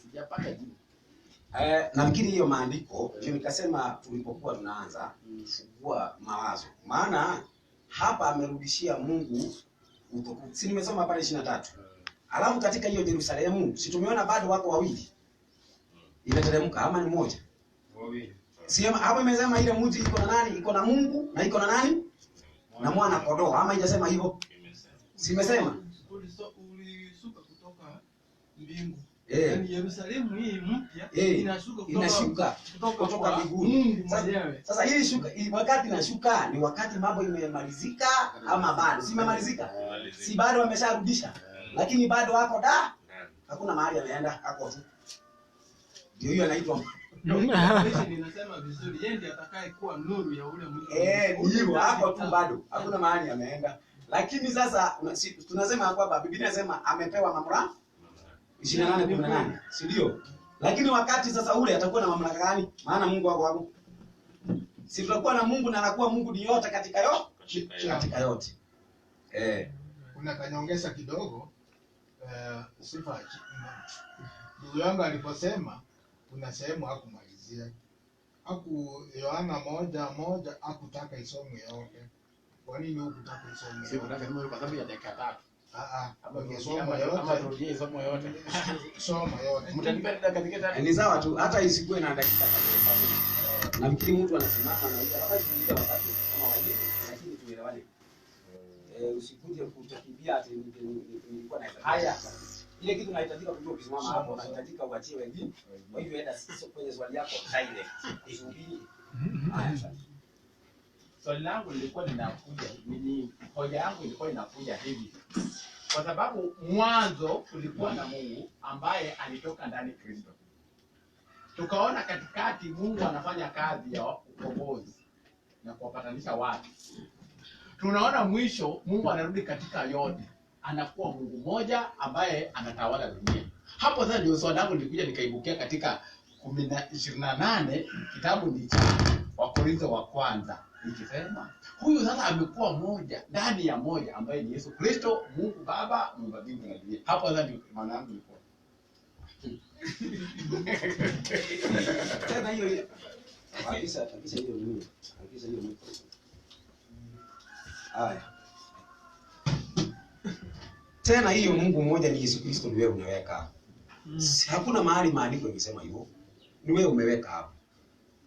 Sijapata jibu. Nafikiri hiyo maandiko ndio nikasema tulipokuwa tunaanza kufungua mawazo. Maana hapa amerudishia Mungu utukufu. Si nimesoma pale 23. Alafu katika hiyo Yerusalemu si tumeona bado wako wawili. Imeteremka ama ni mmoja? Wawili. Sema hapo imesema ile mji iko na nani? Iko na Mungu na iko na nani? Na mwana kondoo. Ama haijasema hivyo? Simesema. Ulisuka kutoka mbingu. Yaani Yerusalemu hii mpya inashuka kutoka mbinguni. Sasa hii shuka wakati inashuka ni wakati mambo imemalizika ama bado? Si imemalizika? Si bado wamesharudisha. Lakini bado wako hakuna mahali ameenda, hapo tu. Ndio hiyo inaitwa ninasema vizuri, yeye ndiye atakaye kuwa nuru ya ule mji. Hiyo hapo tu bado. Hakuna mahali ameenda. Lakini sasa tunasema kwamba Biblia inasema amepewa mamlaka 28:18, si ndio? Lakini wakati sasa ule atakuwa na mamlaka gani? Maana Mungu wako hapo. Si tutakuwa na Mungu na anakuwa Mungu ni yote katika yote. Kuna kanyongeza kidogo sifa. Ndugu yangu aliposema kuna sehemu hakumalizia. Yohana 1:1 hakutaka isomwe yote. Kwa nini hukutaka isomwe? Sio nataka niwe kwa sababu ya dakika 3. Soma yote. Mtanipenda dakika 3. Ni sawa tu hata isikuwe na dakika 3. Nafikiri mtu anasimama anauliza wakati kama wajini, lakini tuelewane. Usikuje kutakimbia ati nilikuwa na haya. Ile kitu nahitajika kujua ukisimama hapo, nahitajika uachie wengine. Kwa hivyo enda sisi kwenye swali yako direct. Isubiri. Swali langu lilikuwa linakuja, hoja yangu ilikuwa inakuja hivi. Kwa sababu mwanzo kulikuwa na Mungu ambaye alitoka ndani Kristo. Tukaona katikati Mungu anafanya kazi ya ukombozi na kuwapatanisha watu. Tunaona mwisho Mungu anarudi katika yote. Anakuwa Mungu mmoja ambaye anatawala dunia. Hapo sasa ndio swali langu lilikuja nikaibukia katika 28 kitabu ni cha Wakorintho wa kwanza. Nikisema huyu sasa amekuwa mmoja ndani ya moja ambaye ni Yesu Kristo, Mungu Baba, Mungu mbingu na dunia. Hapo sasa ndio maana yangu ilikuwa. Tena hiyo kabisa hiyo nini? Kabisa hiyo nini? Haya. Tena hiyo Mungu mmoja ni Yesu Kristo ni wewe unaweka. Hakuna mahali maandiko yamesema hivyo. Ni wewe umeweka hapo.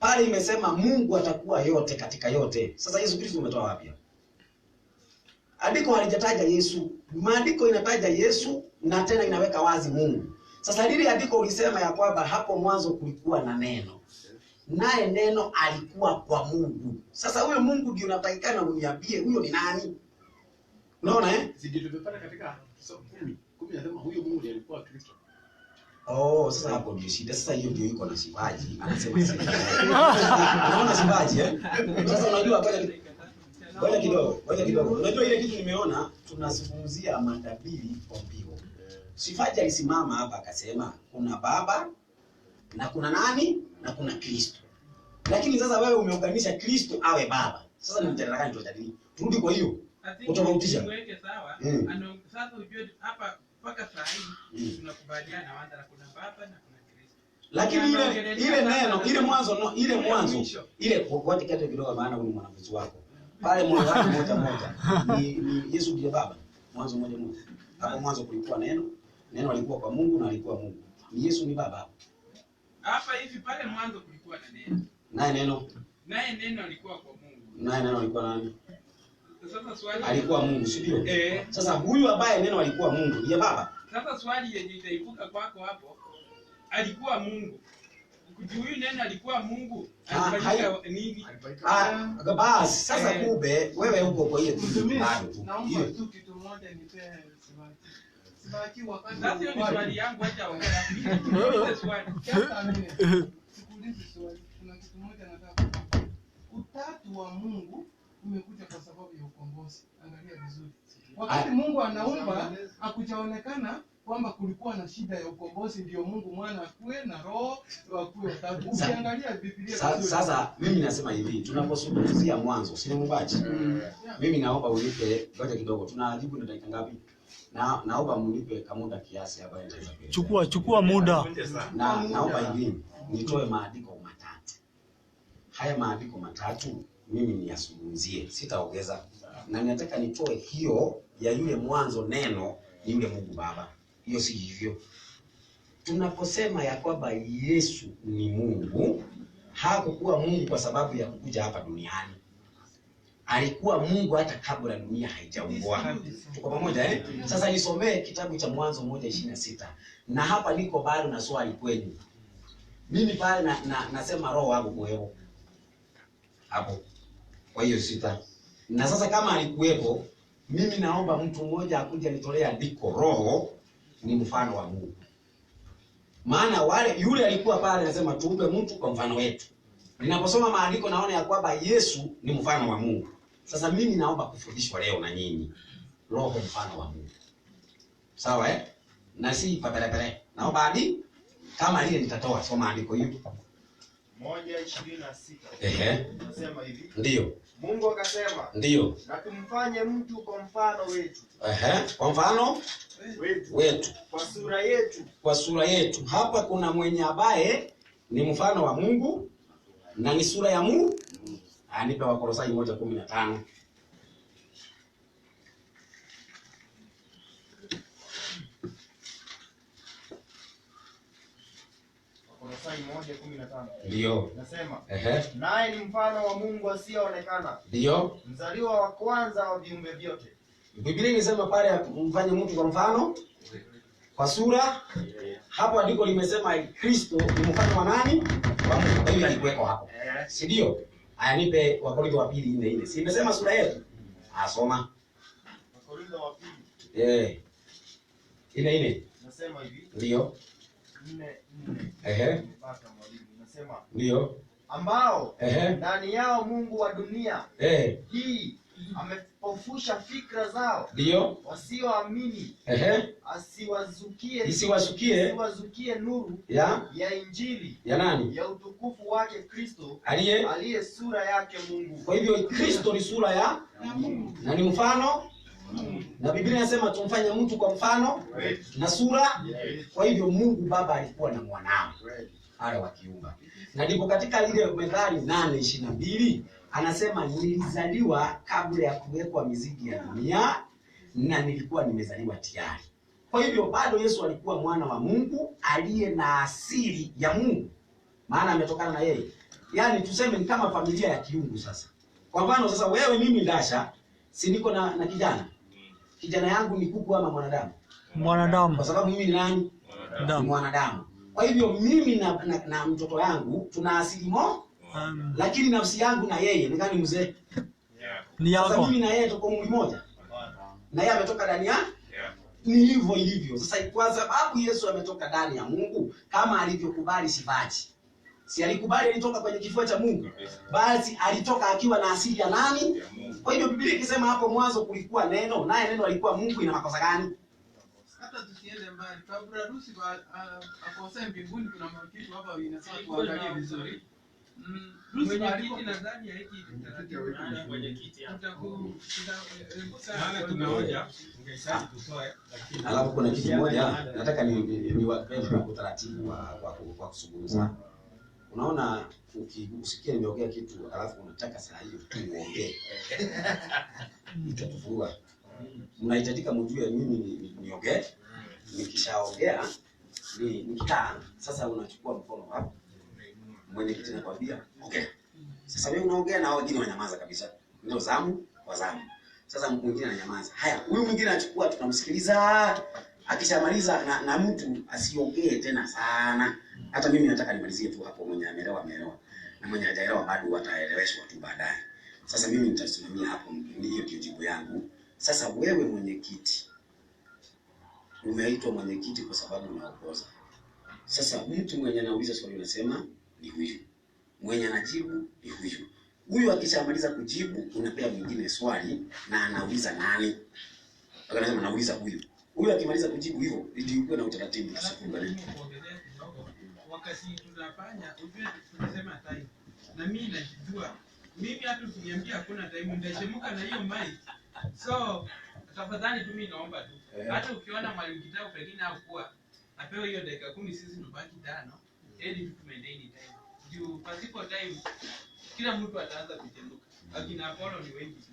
Pale imesema Mungu atakuwa yote katika yote. Sasa Yesu Kristo umetoa wapi? Andiko halijataja Yesu. Maandiko inataja Yesu na tena inaweka wazi Mungu. Sasa lile andiko ulisema ya kwamba hapo mwanzo kulikuwa na neno. Naye neno alikuwa kwa Mungu. Sasa huyo Mungu ndio unatakikana uniambie huyo ni nani? Unaona Sisi tumepata katika 10 nasema huyo Mungu ndiye alikuwa Kristo. Oh, sasa hapo ndio shida. Sasa hiyo ndio iko na sifaji. Anasema sasa. Unaona sifaji Sasa unajua ngoja kidogo. Unajua ile kitu nimeona tunazungumzia mandabili kwa mbio. Sifaji alisimama hapa akasema kuna Baba na kuna nani na kuna Kristo. Lakini sasa wewe umeunganisha Kristo awe Baba. Sasa ni mtendana gani tutajadili? Turudi kwa hiyo. Utofautisha. Tuweke sawa. Sasa ujue hapa mpaka saa hii tunakubaliana wanda na kuna Baba na kuna Kristo. Lakini ile neno, ile mwanzo, ile kwa kitu kidogo maana huyu mwanafunzi wako. Pale moyo wake moja ni Yesu ndiye Baba. Mwanzo moja. Hapo mwanzo kulikuwa neno. Neno alikuwa kwa Mungu na alikuwa Mungu. Ni Yesu ni Baba. Hapa hivi pale mwanzo kulikuwa na neno. Naye neno alikuwa kwa Mungu. Naye neno alikuwa nani? Sasa swali alikuwa Mungu, si ndio? Sasa huyu ambaye neno alikuwa Mungu ndiye Baba. Sasa swali yenye itaibuka kwako hapo, alikuwa Mungu. Huyu neno alikuwa Mungu, alifanyika nini? Basi sasa kumbe wewe uko kwa hiyo kitu bado tu. Naomba tu kitu moja nipe Sibaki wakati. Sasa hiyo ni swali yangu, acha ongea. Swali. Sikuulize swali. Kuna kitu moja nataka. Utatu wa Mungu umekuja kwa sababu ya ukombozi. Angalia vizuri. Wakati Mungu anaumba hakujaonekana kwamba kulikuwa na shida ya ukombozi, ndio Mungu mwana akue na roho akue watatu. Ukiangalia Biblia sasa mimi nasema hivi, tunapozungumzia mwanzo, si mumbaji. Mimi naomba unipe ngoja kidogo. Tunajibu na dakika ngapi? Naomba mnipe kama muda kiasi hapa nitaweza. Chukua muda. Naomba hivi nitoe maandiko matatu. Haya maandiko matatu mimi niyazungumzie, sitaongeza. Na ninataka nitoe hiyo ya yule mwanzo neno ni yule Mungu Baba. Hiyo si hivyo. Tunaposema ya kwamba Yesu ni Mungu, hakukuwa Mungu kwa sababu ya kukuja hapa duniani. Alikuwa Mungu hata kabla dunia haijaumbwa. Tuko pamoja Sasa nisomee kitabu cha Mwanzo 1:26. Na hapa niko bado na swali kwenu. Mimi pale nasema roho wangu kuwepo hapo. Kwa hiyo sita. Na sasa kama alikuwepo, mimi naomba mtu mmoja akuje nitolea andiko. Roho ni mfano wa Mungu. Maana yule alikuwa pale anasema tuumbe mtu kwa mfano wetu. Ninaposoma maandiko naona ya kwamba Yesu ni mfano wa Mungu. Sasa mimi naomba kufundishwa leo na nyinyi. Roho mfano wa Mungu. Sawa Na si papelapele. Naomba hadi kama ile nitatoa soma andiko hili. 1:26. Nasema hivi. Ndio. Mungu akasema. Ndio. Na tumfanye mtu kwa mfano wetu. Kwa mfano wetu. Kwa sura yetu. Hapa kuna mwenye ambaye ni mfano wa Mungu na ni sura ya Mungu. Anipe Wakolosai 1:15. Wakolosai 1:15. Ndio. Nasema, Ehe. naye ni mfano wa Mungu asiyeonekana. Ndio. Mzaliwa wa kwanza wa viumbe vyote. Biblia inasema pale mfanye mtu kwa mfano, kwa sura. Hapo andiko limesema Kristo ni mfano wa nani? Wa Mungu. Kwa hiyo alikuweko hapo. Si ndio? Aya, nipe Wakorintho wa 2:4. Si nimesema sura yetu? Asoma. Wakorintho wa 2. 4:4. Nasema hivi. Ndio. 4:4. Ehe. Bata mwalimu. Nasema. Ndio. Ambao ndani yao Mungu wa dunia hii amepofusha fikra zao. Ndio. Wasioamini. Isiwazukie nuru ya Injili ya nani? Ya utukufu wake Kristo aliye sura yake Mungu. Kwa hivyo Kristo ni sura ya Mungu na ni mfano. Na Biblia inasema tumfanye mtu kwa mfano na sura. Kwa hivyo Mungu Baba alikuwa na mwanawe wale wakiumba. Na ndipo katika ile Methali 8:22 anasema nilizaliwa kabla ya kuwekwa misingi ya dunia na nilikuwa nimezaliwa tayari. Kwa hivyo bado Yesu alikuwa mwana wa Mungu aliye na asili ya Mungu. Maana ametokana na yeye. Yaani tuseme ni kama familia ya kiungu sasa. Kwa mfano sasa wewe mimi Ndasha si niko na kijana. Kijana yangu ni kuku ama mwanadamu? Mwanadamu. Kwa sababu mimi ni nani? Mwanadamu. Kwa hivyo mimi na mtoto yangu tuna asili moja. Lakini nafsi yangu na yeye ni gani mzee? Ni yako. Sasa mimi na yeye tuko mwili mmoja. Na yeye ametoka ndani ya? Ni hivyo ilivyo. Sasa kwa sababu Yesu ametoka ndani ya Mungu kama alivyokubali Sifachi. Si alikubali alitoka kwenye kifua cha Mungu. Basi alitoka akiwa na asili ya nani? Kwa hivyo Biblia ikisema hapo mwanzo kulikuwa neno, naye neno alikuwa Mungu, ina makosa gani? Hata tusiende mbali. Kabla Rusi akose mbinguni kuna kitu hapa inasema tuangalie vizuri. Rusi alikuwa nadhani hiki mwenye kiti hapa. Tunaoja ungehitaji tusoe lakini alafu kuna kitu moja nataka ni wapende kwa utaratibu wa kuzungumza. Unaona usikie nimeongea kitu alafu unataka saa hiyo tu uongee. Itatufua. Mnahitajika mjue mimi niongee. Nikishaongea nikikaa sasa unachukua mkono hapo. Mwenye kiti nakwambia, okay. Sasa wewe unaongea na wengine wanyamaza kabisa. Ndio zamu kwa zamu. Sasa mwingine ananyamaza. Haya, huyu mwingine anachukua tunamsikiliza. Akishamaliza na mtu asiongee tena sana. Hata mimi nataka nimalizie tu hapo, mwenye ameelewa. Na mwenye hajaelewa bado ataeleweshwa tu baadaye. Sasa mimi nitasimamia hapo, hiyo ndio jibu yangu. Sasa wewe mwenyekiti, umeitwa mwenyekiti kwa sababu unaongoza. Sasa mtu mwenye anauliza swali unasema ni huyu. Mwenye anajibu ni huyu. Huyu akishamaliza kujibu unapea mwingine swali na anauliza nani? Anasema nauliza huyu. Huyu akimaliza kujibu hivyo ndio na utaratibu tusifunganishe. Wakati tunafanya ujue tunasema time. Na mimi najua mimi hata ukiniambia hakuna time nitachemuka na hiyo mic. So tafadhali tu mimi naomba tu. Hata ukiona mwalimu kitao pengine hakuwa apewe hiyo dakika 10 sisi tubaki 5 ili tu maintain time. Juu pasipo time kila mtu ataanza kuchemuka. Akina Apollo ni wengi.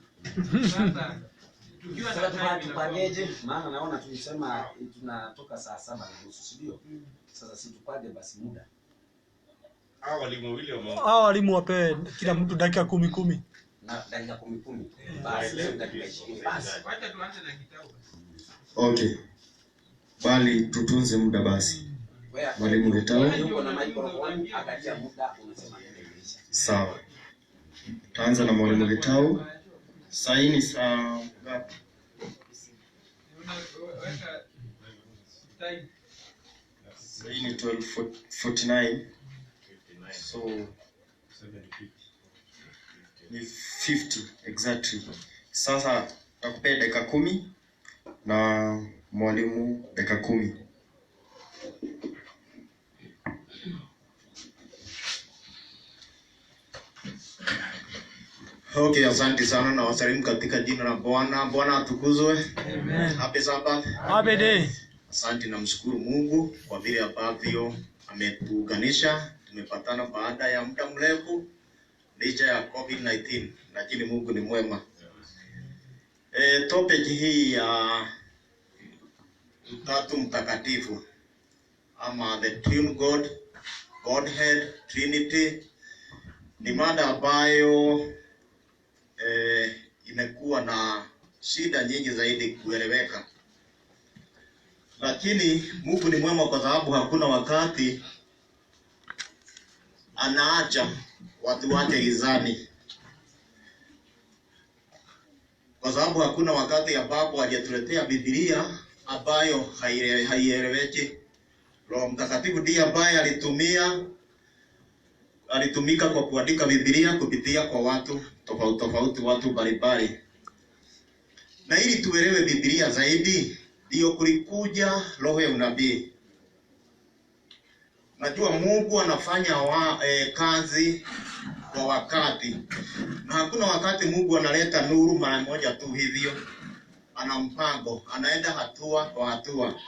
Sasa tukiwa na time tupangeje? Maana naona tulisema tunatoka saa 7:30, si ndio? Sasa si tupande basi muda. Hao walimu wawili hao walimu wape kila mtu dakika 10. Na dakika 10. Basi dakika 20 basi. Wacha tuanze na kitabu. Okay. Bali tutunze muda basi. Mwalimu Getao. Yuko na microphone, angalia muda unasema imeisha. Sawa. Taanza na mwalimu Getao. Saini saa ngapi? Saini 12:49. So ni 50 exactly. Sasa takupea dakika 10 na mwalimu dakika 10. Okay, asante sana na wasalimu katika jina la Bwana. Bwana atukuzwe. Amen. Happy Sabbath. Happy day. Asante na mshukuru Mungu kwa vile ambavyo ametuunganisha. Tumepatana baada ya muda mrefu licha ya COVID-19, lakini Mungu ni mwema. Topic hii ya Utatu Mtakatifu ama the Triune God Godhead, Trinity. Ni mada ambayo imekuwa na shida nyingi zaidi kueleweka, lakini Mungu ni mwema kwa sababu hakuna wakati anaacha watu wake gizani, kwa sababu hakuna wakati ambapo hajatuletea Biblia ambayo haieleweki. Roho Mtakatifu ndiye ambaye alitumika kwa kuandika Biblia kupitia kwa watu tofauti, watu mbalimbali. Na ili tuelewe Biblia zaidi, ndio kulikuja roho ya unabii. Najua Mungu anafanya kazi kwa wakati, na hakuna wakati Mungu analeta nuru mara moja tu hivyo. Ana mpango, anaenda hatua kwa hatua.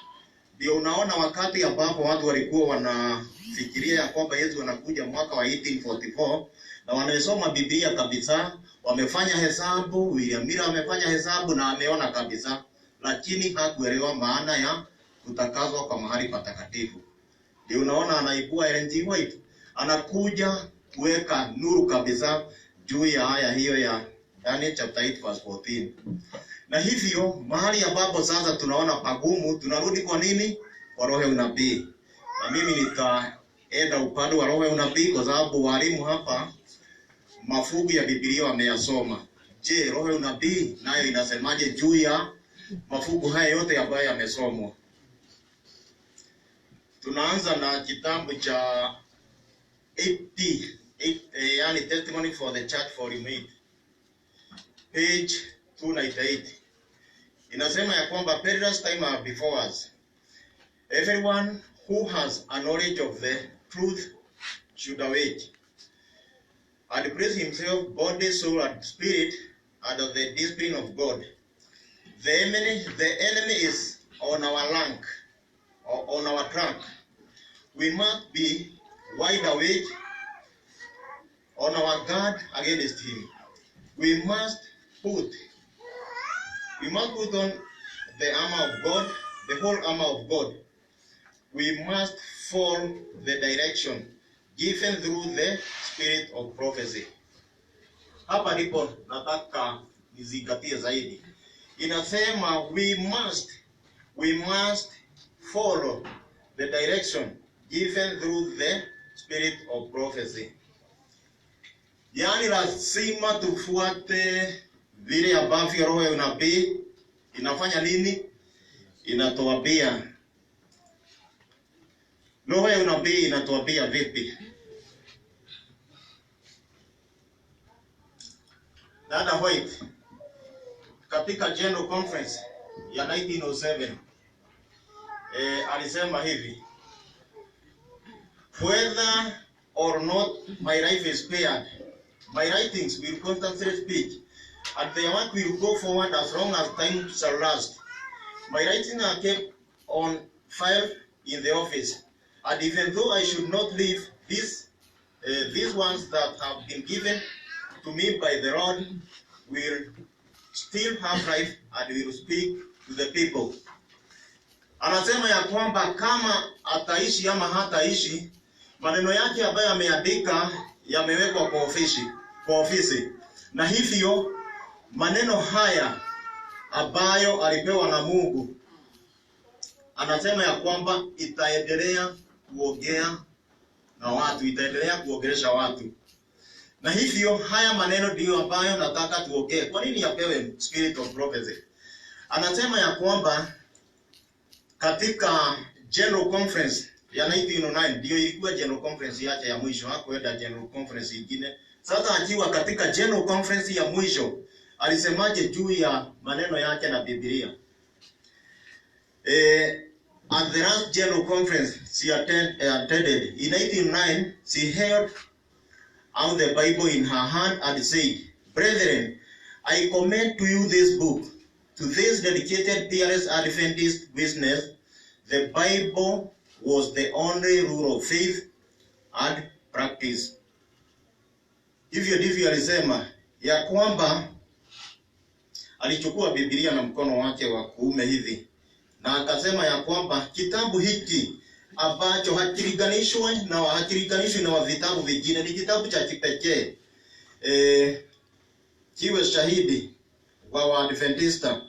Ndio unaona wakati ambapo watu walikuwa wanafikiria ya kwamba Yesu anakuja mwaka wa 1844 na wanasoma Biblia kabisa, wamefanya hesabu, William Miller amefanya hesabu na ameona kabisa, lakini hakuelewa maana ya kutakazwa kwa mahali patakatifu. Ndio unaona anaibua Ellen G. White, anakuja kuweka nuru kabisa juu ya aya hiyo ya Daniel chapter 8 verse 14. Na hivyo mahali ambapo sasa tunaona pagumu, tunarudi kwa nini? Kwa roho ya unabii. Na mimi nitaenda upande wa roho ya unabii kwa sababu walimu hapa mafungu ya Biblia wameyasoma. Je, roho ya unabii nayo inasemaje juu ya mafungu haya yote ambayo yamesomwa? Tunaanza na kitabu cha 8, yani Testimony for the Church for Remade, page 298. Inasema ya kwamba perilous time are before us. Everyone who has a knowledge of the truth should awake and place himself body, soul and spirit under the discipline of God. The enemy is on our rank, or on our track. We must be wide awake, on our guard against him. We must put on the armor of God, the whole armor of God. We must follow the direction given through the spirit of prophecy. Hapa ndipo nataka nizingatie zaidi. Inasema we must follow the direction given through the spirit of prophecy. Yani lazima tufuate vile ambavyo roho ya unabii inafanya nini? Inatuambia. Roho ya unabii inatuambia vipi? Dada White katika General Conference ya 1907 alisema hivi: whether or not my life is spared, my writings will constantly speak, and their work will go forward as long as time shall last. My writings are kept on file in the office, and even though I should not leave these ones that have been given to me by the Lord will still have life and will speak to the people. Anasema ya kwamba kama ataishi ama hataishi, maneno yake ambayo ameandika yamewekwa kwa ofisi. Na hivyo maneno haya ambayo alipewa na Mungu, anasema ya kwamba itaendelea kuongea na watu, itaendelea kuongelesha watu. Na hivyo haya maneno ndio ambayo nataka tuongee. Kwa nini yapewe spirit of prophecy? Anasema ya kwamba katika General Conference ya 1909 ndio ilikuwa General Conference yake ya mwisho, hakuenda General Conference nyingine. Sasa akiwa katika General Conference ya mwisho, alisemaje juu ya maneno yake na Biblia? At the last General Conference she attended in 1909, she held out the Bible in her hand and said, "Brethren, I commend to you this book. To this dedicated peerless Adventist business, the Bible was the only rule of faith and practice." Hivyo ndivyo alisema ya kwamba alichukua Biblia na mkono wake wa kuume hivi, na akasema ya kwamba kitabu hiki ambacho hakilinganishwi na vitabu vingine. Ni kitabu cha kipekee. Kiwe shahidi wa Waadventista.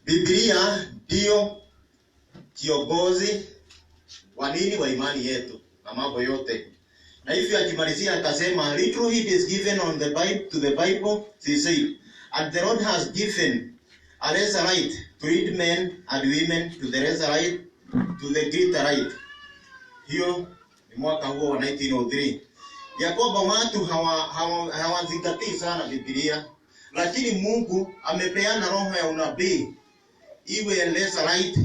Biblia ndio kiongozi wa nini, wa imani yetu na mambo yote. Na hivyo akimalizia akasema, little heed is given on the Bible to the Bible, he said, and the Lord has given a lesser right to lead men and women to the lesser right, to the greater right. Hiyo ni mwaka huo wa 1903. Ya kwamba watu hawazingatii sana Biblia, lakini Mungu amepeana roho ya unabii iwe lesser right,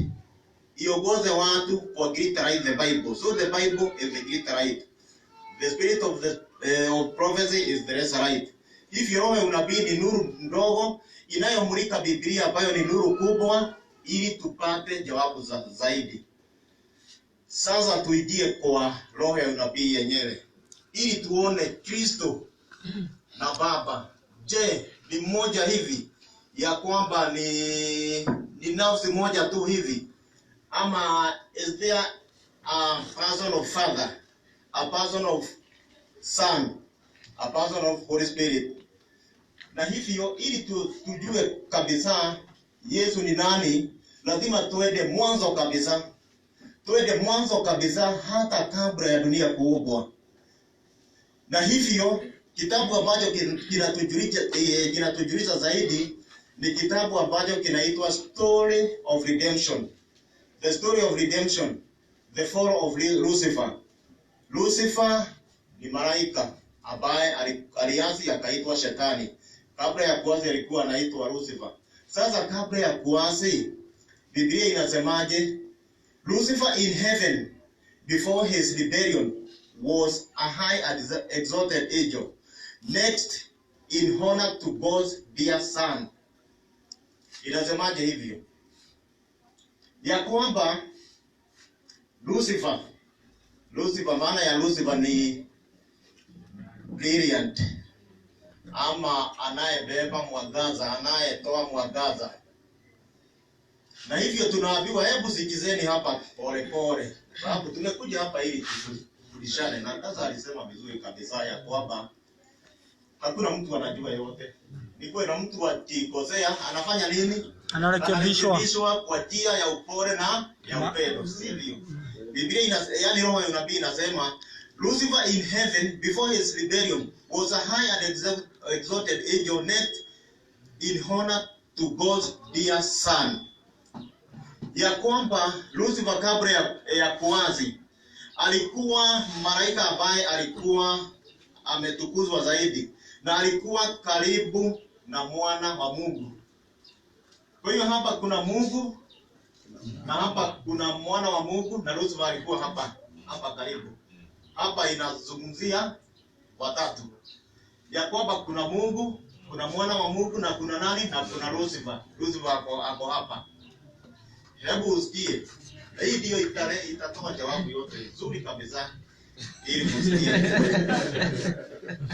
iongoze watu kwa greater right, the Bible. So the Bible is the greater right. The spirit of of prophecy is the lesser right. Hivyo roho ya unabii ni nuru ndogo inayomulika Biblia ambayo ni nuru kubwa ili tupate jawabu zaidi. Sasa tuingie kwa roho ya unabii yenyewe ili tuone Kristo na Baba. Je, ni mmoja hivi ya kwamba ni nafsi moja tu hivi, ama is there a person of Father, a person of Son, a person of Holy Spirit? Na hivyo ili tujue kabisa Yesu ni nani, lazima tuende mwanzo kabisa. Tuende mwanzo kabisa hata kabla ya dunia kuumbwa. Na hivyo kitabu ambacho kinatujulisha zaidi ni kitabu ambacho kinaitwa Story of Redemption. The Story of Redemption, the fall of Lucifer. Lucifer ni malaika ambaye aliasi akaitwa Shetani. Kabla ya kuasi alikuwa anaitwa Lucifer. Sasa kabla ya kuasi, Biblia inasemaje? Lucifer in heaven before his rebellion was a high and exalted angel, next in honor to God's dear Son. Inasemaje hivyo? Ya kwamba Lucifer, maana ya Lucifer ni brilliant, ama anayebeba mwangaza, anayetoa mwangaza. Na hivyo tunaambiwa, hebu sikizeni hapa pole pole, sababu tumekuja hapa ili tufundishane. Na sasa alisema vizuri kabisa ya kwamba hakuna mtu anajua yote. Ni kweli, na mtu akikosea anafanya nini? Anarekebishwa kwa njia ya upole na ya upendo, sivyo? Biblia yani roho ya unabii inasema Lucifer in heaven before his rebellion was a high and exalted angel, next in honor to God's dear Son. Ya kwamba Lucifer kabla ya kuasi alikuwa malaika ambaye alikuwa ametukuzwa zaidi, na alikuwa karibu na mwana wa Mungu. Kwa hiyo hapa kuna Mungu na hapa kuna mwana wa Mungu, na Lucifer alikuwa hapa karibu. Hapa inazungumzia watatu. Ya kwamba kuna Mungu, kuna mwana wa Mungu, na kuna nani? Na kuna Lucifer. Lucifer hapo hapa. Hebu usikie. Hii ndio itatoa jawabu yote nzuri kabisa ili msikie.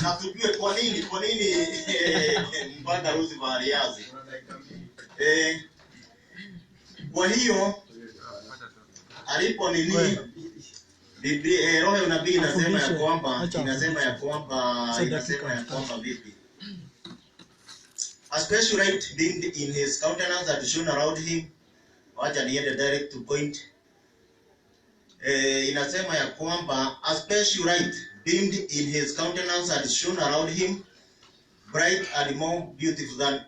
Na tujue kwa nini mpaka Lucifer aliasi. Kwa hiyo alipo nini Biblia roho ya unabii inasema ya kwamba vipi? A special light beamed in his countenance that shone around him. Wacha niende direct to point. Inasema ya kwamba a special light beamed in his countenance that shone around him, bright and more beautiful than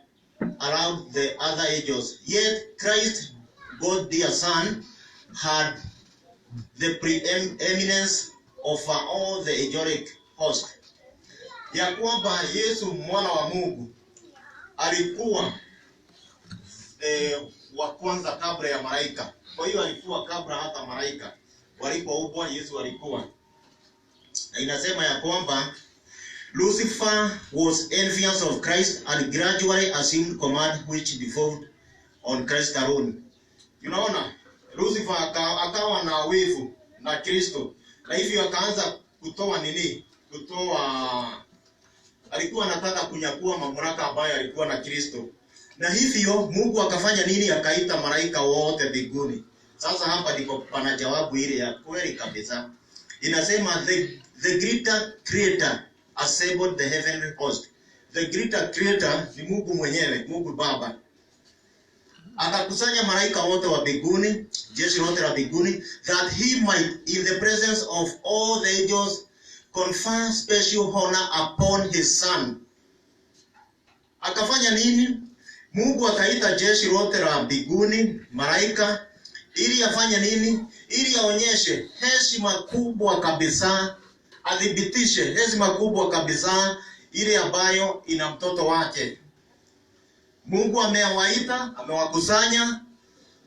around the other angels. Yet Christ, God dear Son, had the preeminence over all the angelic host. Ya kwamba Yesu mwana wa Mungu alikuwa wa kwanza kabla ya malaika. Kwa hiyo alikuwa kabla hata malaika walipoumbwa, Yesu alikuwa. Na inasema ya kwamba Lucifer was envious of Christ and gradually assumed command which devolved on Christ alone. Unaona, Lucifer akawa na wivu na Kristo, na hivyo akaanza alikuwa anataka kunyakua mamlaka ambayo alikuwa na Kristo. Na hivyo Mungu akafanya nini? Akaita malaika wote mbinguni, Sasa hapa ndipo pana jawabu ile ya kweli kabisa. Inasema the greater creator assembled the heavenly host. The greater creator ni Mungu mwenyewe, Mungu Baba. Akakusanya malaika wote wa mbinguni, jeshi lote la mbinguni, that he might in the presence of all the angels confer special honor upon his son. Akafanya nini? Mungu akaita jeshi lote la mbinguni, malaika, ili afanye nini? Ili aonyeshe heshima kubwa kabisa, adhibitishe heshima kubwa kabisa ile ambayo ina mtoto wake. Mungu amewaita, amewakusanya.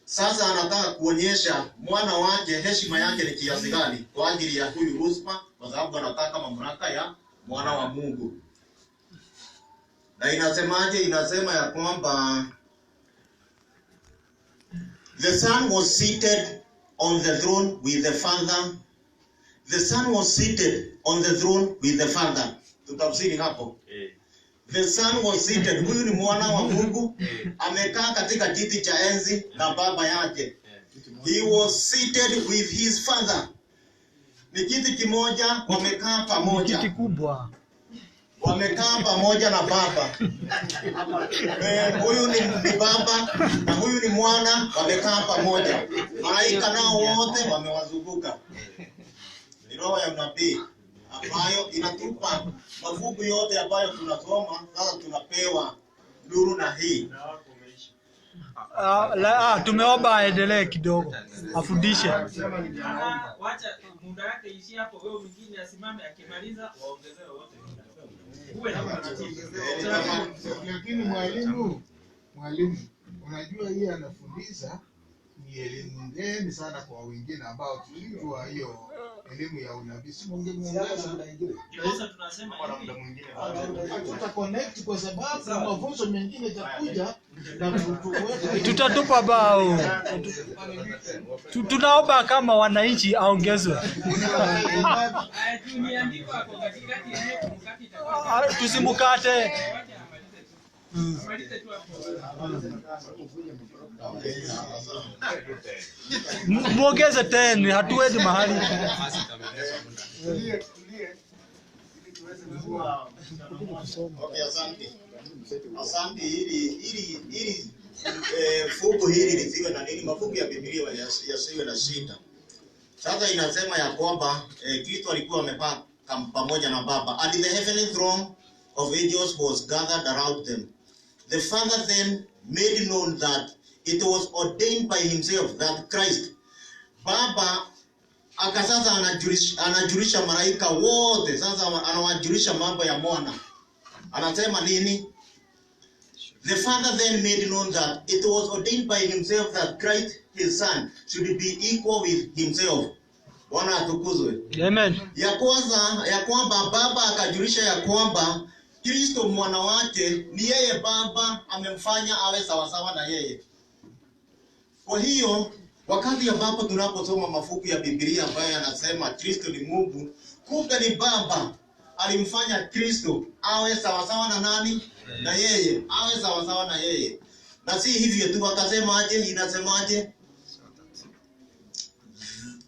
Sasa anataka kuonyesha mwana wake heshima yake ni kiasi gani kwa ajili ya huyu Lucifer, kwa sababu anataka mamlaka ya mwana wa Mungu. Na inasemaje? Inasema ya kwamba the son was seated on the throne with the father. The son was seated on the throne with the father. Tutafsiri hapo. The son was seated. Huyu ni mwana wa Mungu, amekaa katika kiti cha enzi na baba yake. He was seated with his father. Ni kiti kimoja, wamekaa pamoja. Kiti kubwa. Wamekaa pamoja na baba. Huyu ni baba na huyu ni mwana, wamekaa pamoja. Malaika nao wote wamewazunguka. Ni roho ya unabii ambayo inatupa mafungu yote ambayo tunasoma. Sasa tunapewa nuru na hii. Tumeomba aendelee kidogo afundishe. Wacha muda wake ishi hapo, wewe mwingine asimame, akimaliza waongezewe wote. Uwe na matatizo. Lakini mwalimu, unajua hii anafundisha ni elimu ngeni sana kwa wengine ambao tulijua hiyo elimu ya unabii. Si mungemuongeza. Ndiposa tunasema hivi. Tuta connect kwa sababu mafunzo mengine yatakuja na kutuweka. Tutatupa bao. Tunaomba kama wananchi aongezwe. Tusimukate. Muongeze tena, hatuwezi mahali. Okay, asante. Asante, ili fungu hili lisiwe na nini, mafungu ya Biblia yasiwe na shida. Sasa inasema ya kwamba Kristo alikuwa amekaa pamoja na Baba. And the heavenly throne of angels was gathered around them. The Father then made known that it was ordained by himself that Christ. Baba akasasa anajulisha malaika wote, sasa anawajulisha mambo ya mwana. Anasema nini? The Father then made known that it was ordained by himself that Christ his son should be equal with himself. Bwana atukuzwe. Amen. Ya kwamba Baba akajulisha ya kwamba Kristo mwana wake ni yeye Baba amemfanya awe sawasawa na yeye. Kwa hiyo wakati ambapo tunaposoma mafuku ya Biblia ambayo yanasema Kristo ni Mungu, kumbe ni Baba alimfanya Kristo awe sawasawa na nani? Na yeye, awe sawasawa na yeye. Na si hivyo tu, akasemaje? Inasemaje?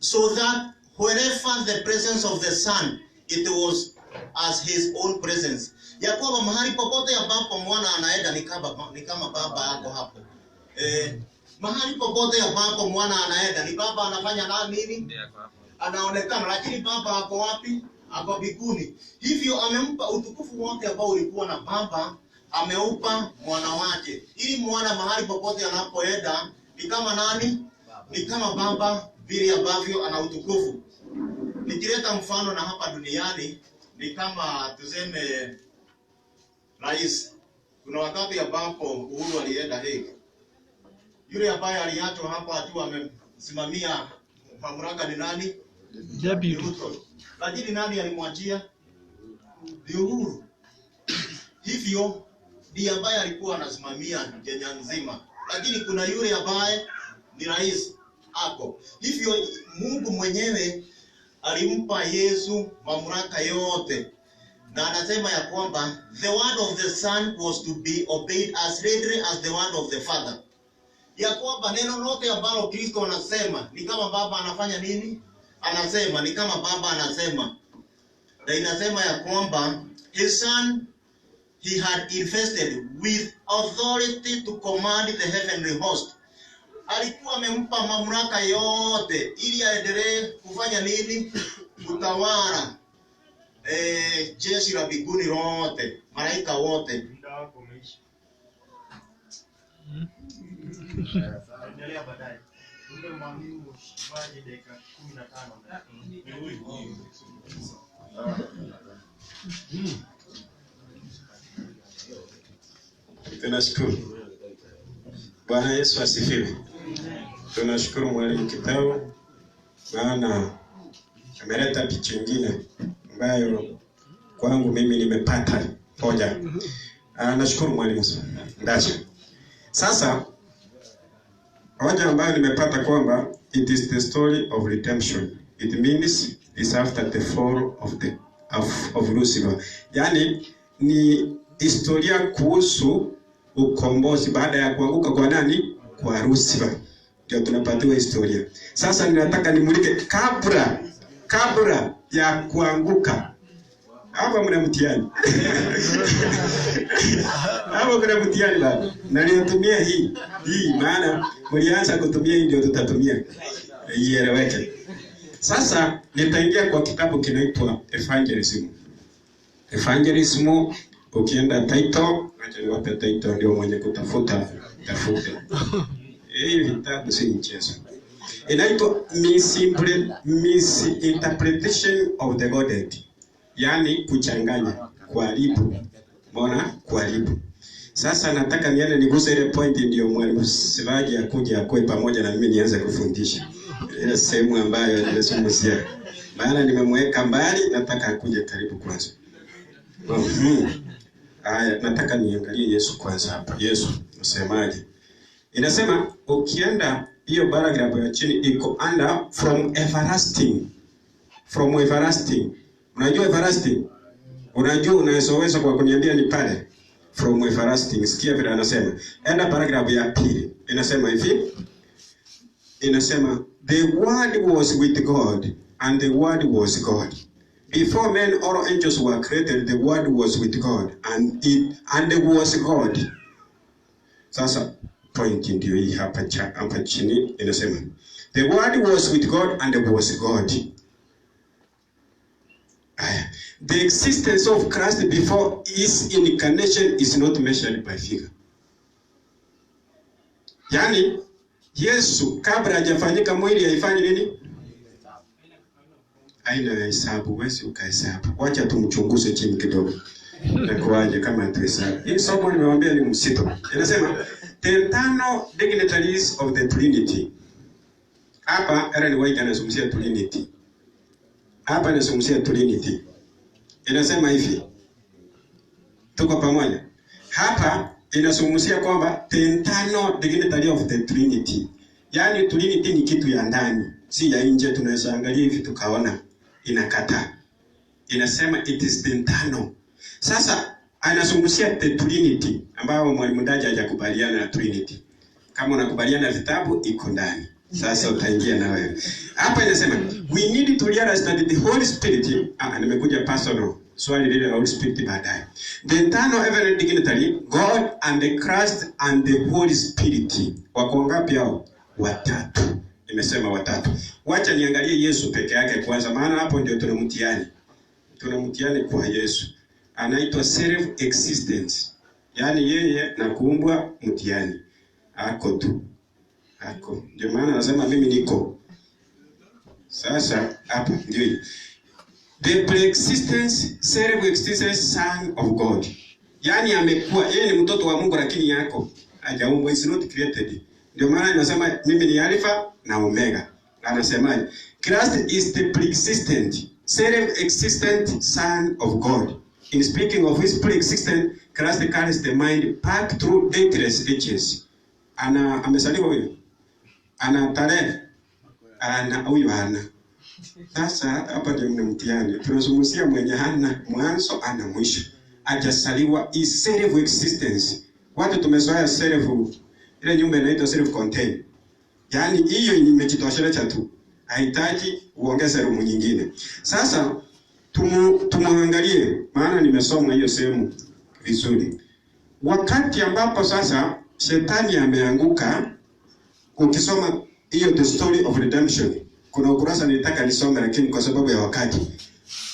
So that wherever the presence of the Son, it was as his own presence. Ya kwamba mahali popote ambapo mwana anaenda ni kama baba yako hapo. Mahali popote ambapo mwana anaenda ni baba anafanya nini? Anaonekana, lakini baba ako wapi? Ako mbinguni. Hivyo amempa utukufu wote ambao ulikuwa na baba, ameupa mwana wake. Ili mwana mahali popote anapoenda ni kama nani? Ni kama baba vile ambavyo ana utukufu. Nikileta mfano na hapa duniani ni kama tuseme rais. Kuna wakati ambapo Uhuru alienda Hague. Yule ambaye aliachwa hapa akiwa amesimamia mamlaka ni nani? Deputy. Lakini nani alimwachia? Ni Uhuru. Hivyo ndiye ambaye alikuwa anasimamia Kenya nzima. Lakini kuna yule ambaye ni rais hapo. Hivyo Mungu mwenyewe alimpa Yesu mamlaka yote. Na anasema ya kwamba the word of the Son was to be obeyed as readily as the word of the Father. ya kwamba neno lote ambalo Kristo anasema ni kama Baba anafanya nini? Anasema ni kama Baba anasema. Na inasema ya kwamba his son he had invested with authority to command the heavenly host. Alikuwa amempa mamlaka yote ili aendelee kufanya nini? Kutawala jeshi la mbinguni lote, malaika wote. Endelea baadaye. Ule mwalimu baada dakika 15. Tunashukuru. Bwana Yesu asifiwe. Tunashukuru mwalimu Kitao, maana ameleta picha nyingine ambayo kwangu mimi nimepata hoja. Nashukuru mwalimu Ndacha. Sasa hoja ambayo nimepata kwamba it is the story of redemption. It means it's after the fall of Lucifer. Yani ni historia kuhusu ukombozi baada ya kuanguka kwa nani? Kwa Lucifer. Ndio tunapatiwa historia. Sasa ninataka nimulike kabla ya kuanguka. Hapa mna mtihani. Hapa kuna mtihani bado. Na nilitumia hii maana mlianza kutumia hii ndio tutatumia. Ieleweke. Sasa nitaingia kwa kitabu kinaitwa Evangelism. Evangelism ukienda title, acha niwape title ndio mwenye kutafuta. Hii vitabu si mchezo. Inaitwa Misinterpretation of the Godhead. Yani kuchanganya, kuharibu. Mbona? Kuharibu. Sasa nataka niende niguse ile point ndio mwalimu Sivaji akuje akue pamoja na mimi nianze kufundisha. Ile sehemu ambayo nimesumusia. Maana nimemweka mbali, nataka akuje karibu kwanza. Haya, nataka niangalie Yesu kwanza hapa. Yesu msemaje? Inasema ukienda hiyo paragraph ya chini iko under from everlasting. From everlasting. Unajua everlasting? Unajua unaweza kwa kuniambia ni pale from everlasting. Sikia vile anasema. Enda paragraph ya pili. Inasema hivi. Inasema the word was with God and the word was God. Before men or angels were created, the word was with God and it was God. Sasa point ndio hii hapa chini inasema the word was with God and it was God. The existence of Christ before his incarnation is not measured by figure. Yani Yesu kabla hajafanyika mwili haifanyi nini? Aina ya hesabu, wewe ukahesabu. Wacha tumchunguze chini kidogo. Nakuaje kama tuhesabu. Hii somo nimewaambia ni msito. Inasema the internal dignitaries of the Trinity. Hapa Ellen White anazungumzia Trinity. Hapa anazungumzia Trinity. Inasema hivi. Tuko pamoja. Hapa inazungumzia kwamba the internal dignitary of the Trinity. Yaani Trinity ni kitu ya ndani, si ya nje tunaweza angalia hivi tukaona inakata. Inasema it is the internal. Sasa anazungumzia the Trinity ambayo mwalimu Ndaja hajakubaliana na Trinity. Kama unakubaliana vitabu iko ndani. Sasa utaingia na wewe. Hapa inasema we need to realize that the Holy Spirit nimekuja personal. Swali lile la Holy Spirit baadaye. The internal heavenly dignitary, God and the Christ and the Holy Spirit. Wako ngapi hao? Watatu. Nimesema watatu. Wacha niangalie Yesu peke yake kwanza, maana hapo ndio tunamtiani. Tunamtiani kwa Yesu. Anaitwa self existence. Yaani yeye na kuumbwa mtiani. Ako tu. Ako. Ndio maana anasema mimi niko. Sasa hapa ndio the pre-existence, self-existence son of God. Yaani amekuwa yeye ni mtoto wa Mungu lakini yako hajaumbwa, is not created. Ndio maana anasema mimi ni Alpha na Omega. Anasema Christ is the pre-existent, self-existent son of God. In speaking of his pre-existent, Christ carries the mind back through dateless ages. Amesaliwa huyo. Ana tarehe. Ana huyo ana. Sasa hapa ndio mnamtiani. Tunazungumzia mwenye hana mwanzo ana mwisho. Hajasaliwa is self existence. Watu tumezoea self Ile nyumba inaitwa self contained. Yaani hiyo imejitosheleza tu. Haihitaji uongeze room nyingine. Sasa tumuangalie, maana nimesoma hiyo sehemu vizuri. Wakati ambapo sasa shetani ameanguka, ukisoma hiyo the story of redemption, kuna ukurasa nilitaka nisome lakini kwa sababu ya wakati.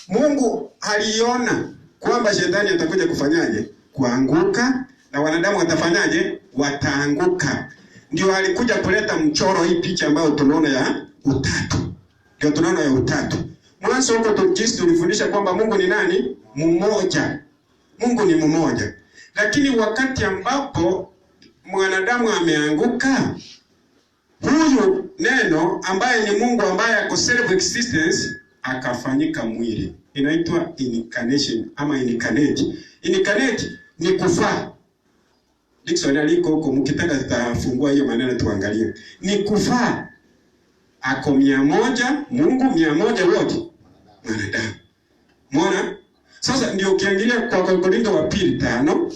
Mungu aliona kwamba shetani atakuja kufanyaje? Kuanguka, na wanadamu watafanyaje? Wataanguka. Ndio alikuja kuleta mchoro, hii picha ambayo tunaona ya utatu. Ndio tunaona ya utatu. Mwanzo huko tulifundisha kwamba Mungu ni nani? Mmoja. Mungu ni mmoja. Lakini wakati ambapo mwanadamu ameanguka, huyu neno ambaye ni Mungu ambaye ako self existence akafanyika mwili. Inaitwa incarnation ama incarnate. Incarnate ni kufaa. Dictionary liko huko, mkitaka tutafungua hiyo maneno tuangalie. Ni kufaa. Ako 100, Mungu 100 wote wanadamu. Umeona? Sasa ndio ukiangalia kwa Korintho wa pili 5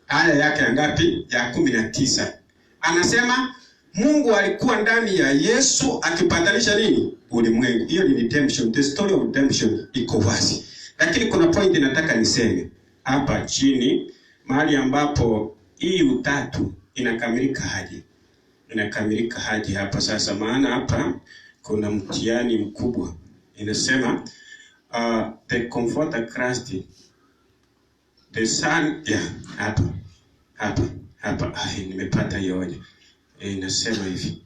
aya yake ngapi? Ya 19. Anasema Mungu alikuwa ndani ya Yesu akipatanisha nini? Ulimwengu. Hiyo ni redemption. The story of redemption iko wazi. Lakini kuna point nataka niseme hapa chini, mahali ambapo hii utatu inakamilika haje. Inakamilika haje hapa sasa, maana hapa kuna mtihani mkubwa. Inasema the comforter Christ, the son, hapa nimepata hiyo hoja. Inasema hivi,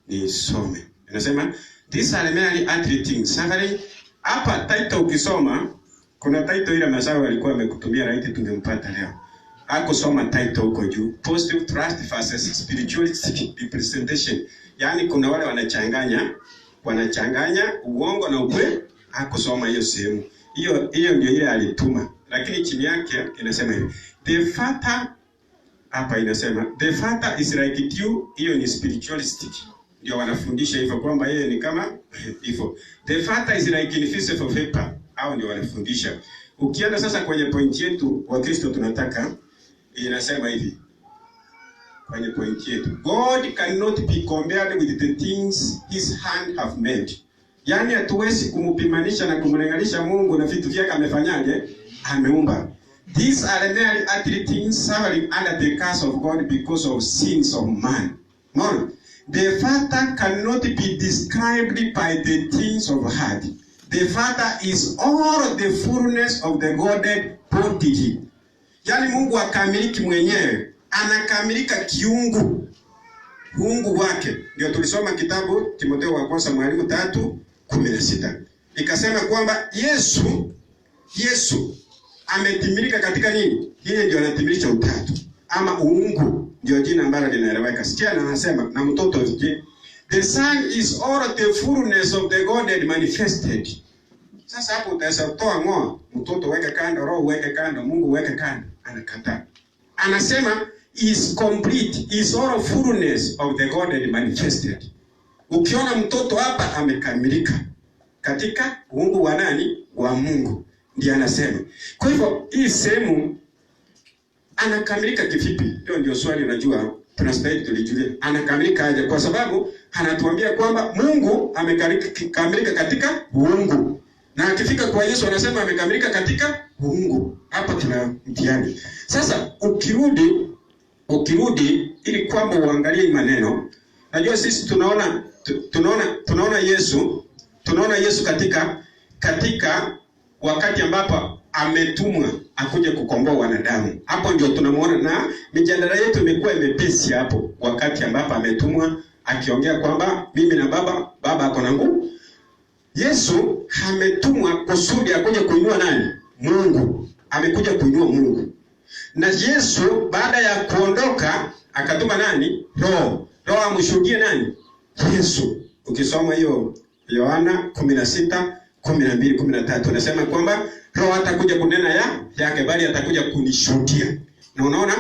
nisome. Inasema these are merely attributing suffering. Hapa title ukisoma, kuna title ile Masawe alikuwa amekutumia right, tungempata leo. Hakusoma title huko juu, positive trust versus spiritualistic representation. Yaani kuna wale wanachanganya uongo na ukweli. Hakusoma hiyo sehemu. Hiyo ndio ile alituma. Lakini chini yake inasema hivi, the father, hapa inasema the father is like you. Hiyo ni spiritualistic. Ndio wanafundisha hivyo kwamba yeye ni kama hivyo. The father is like invisible vapor. Hao ndio wanafundisha. Ukienda sasa kwenye point yetu wa Kristo tunataka, inasema hivi. Kwenye point yetu, God cannot be compared with the things his hand have made. Yaani hatuwezi kumupimanisha na kumlinganisha Mungu na vitu vyake amefanyaje? Ameumba. These are merely earthly things suffering under the curse of God because of sins of man. No. The Father cannot be described by the things of heart. The Father is all the fullness of the Godhead bodily. Yaani Mungu akamiliki mwenyewe, anakamilika kiungu. Mungu wake. Ndio tulisoma kitabu Timotheo wa kwanza mwalimu 3:16. Ikasema kwamba Yesu ametimilika katika nini? Yeye ndio anatimilisha utatu. Ama uungu ndio jina ambalo linaeleweka. Sikia na anasema na mtoto vije. The Son is all the fullness of the Godhead manifested. Sasa hapo utaweza kutoa ngoa, mtoto weke kando, roho weke kando, Mungu weke kando. Anakataa. Anasema is complete, is all fullness of the Godhead manifested. Ukiona mtoto hapa amekamilika katika uungu wa nani? Wa Mungu. Ndiye anasema. Kwa hivyo hii sehemu anakamilika kivipi? Ndio swali unajua tunastahili tulijulia. Anakamilika aje? Kwa sababu anatuambia kwamba Mungu amekamilika katika uungu. Na akifika kwa Yesu anasema amekamilika katika uungu. Hapa tuna mtihani. Sasa ukirudi ili kwamba uangalie maneno. Najua sisi tunaona Yesu katika wakati ambapo ametumwa akuje kukomboa wanadamu. Hapo ndio tunamuona, na mijadala yetu imekuwa imepesi hapo wakati ambapo ametumwa akiongea kwamba mimi na baba ako na nguvu. Yesu ametumwa kusudi akuje kuinua nani? Mungu. Amekuja kuinua Mungu. Na Yesu baada ya kuondoka akatuma nani? Roho amshuhudie nani? Yesu. Ukisoma hiyo Yohana 16:12-13 anasema kwamba Roho atakuja kunena yake bali atakuja kunishuhudia. Na unaona?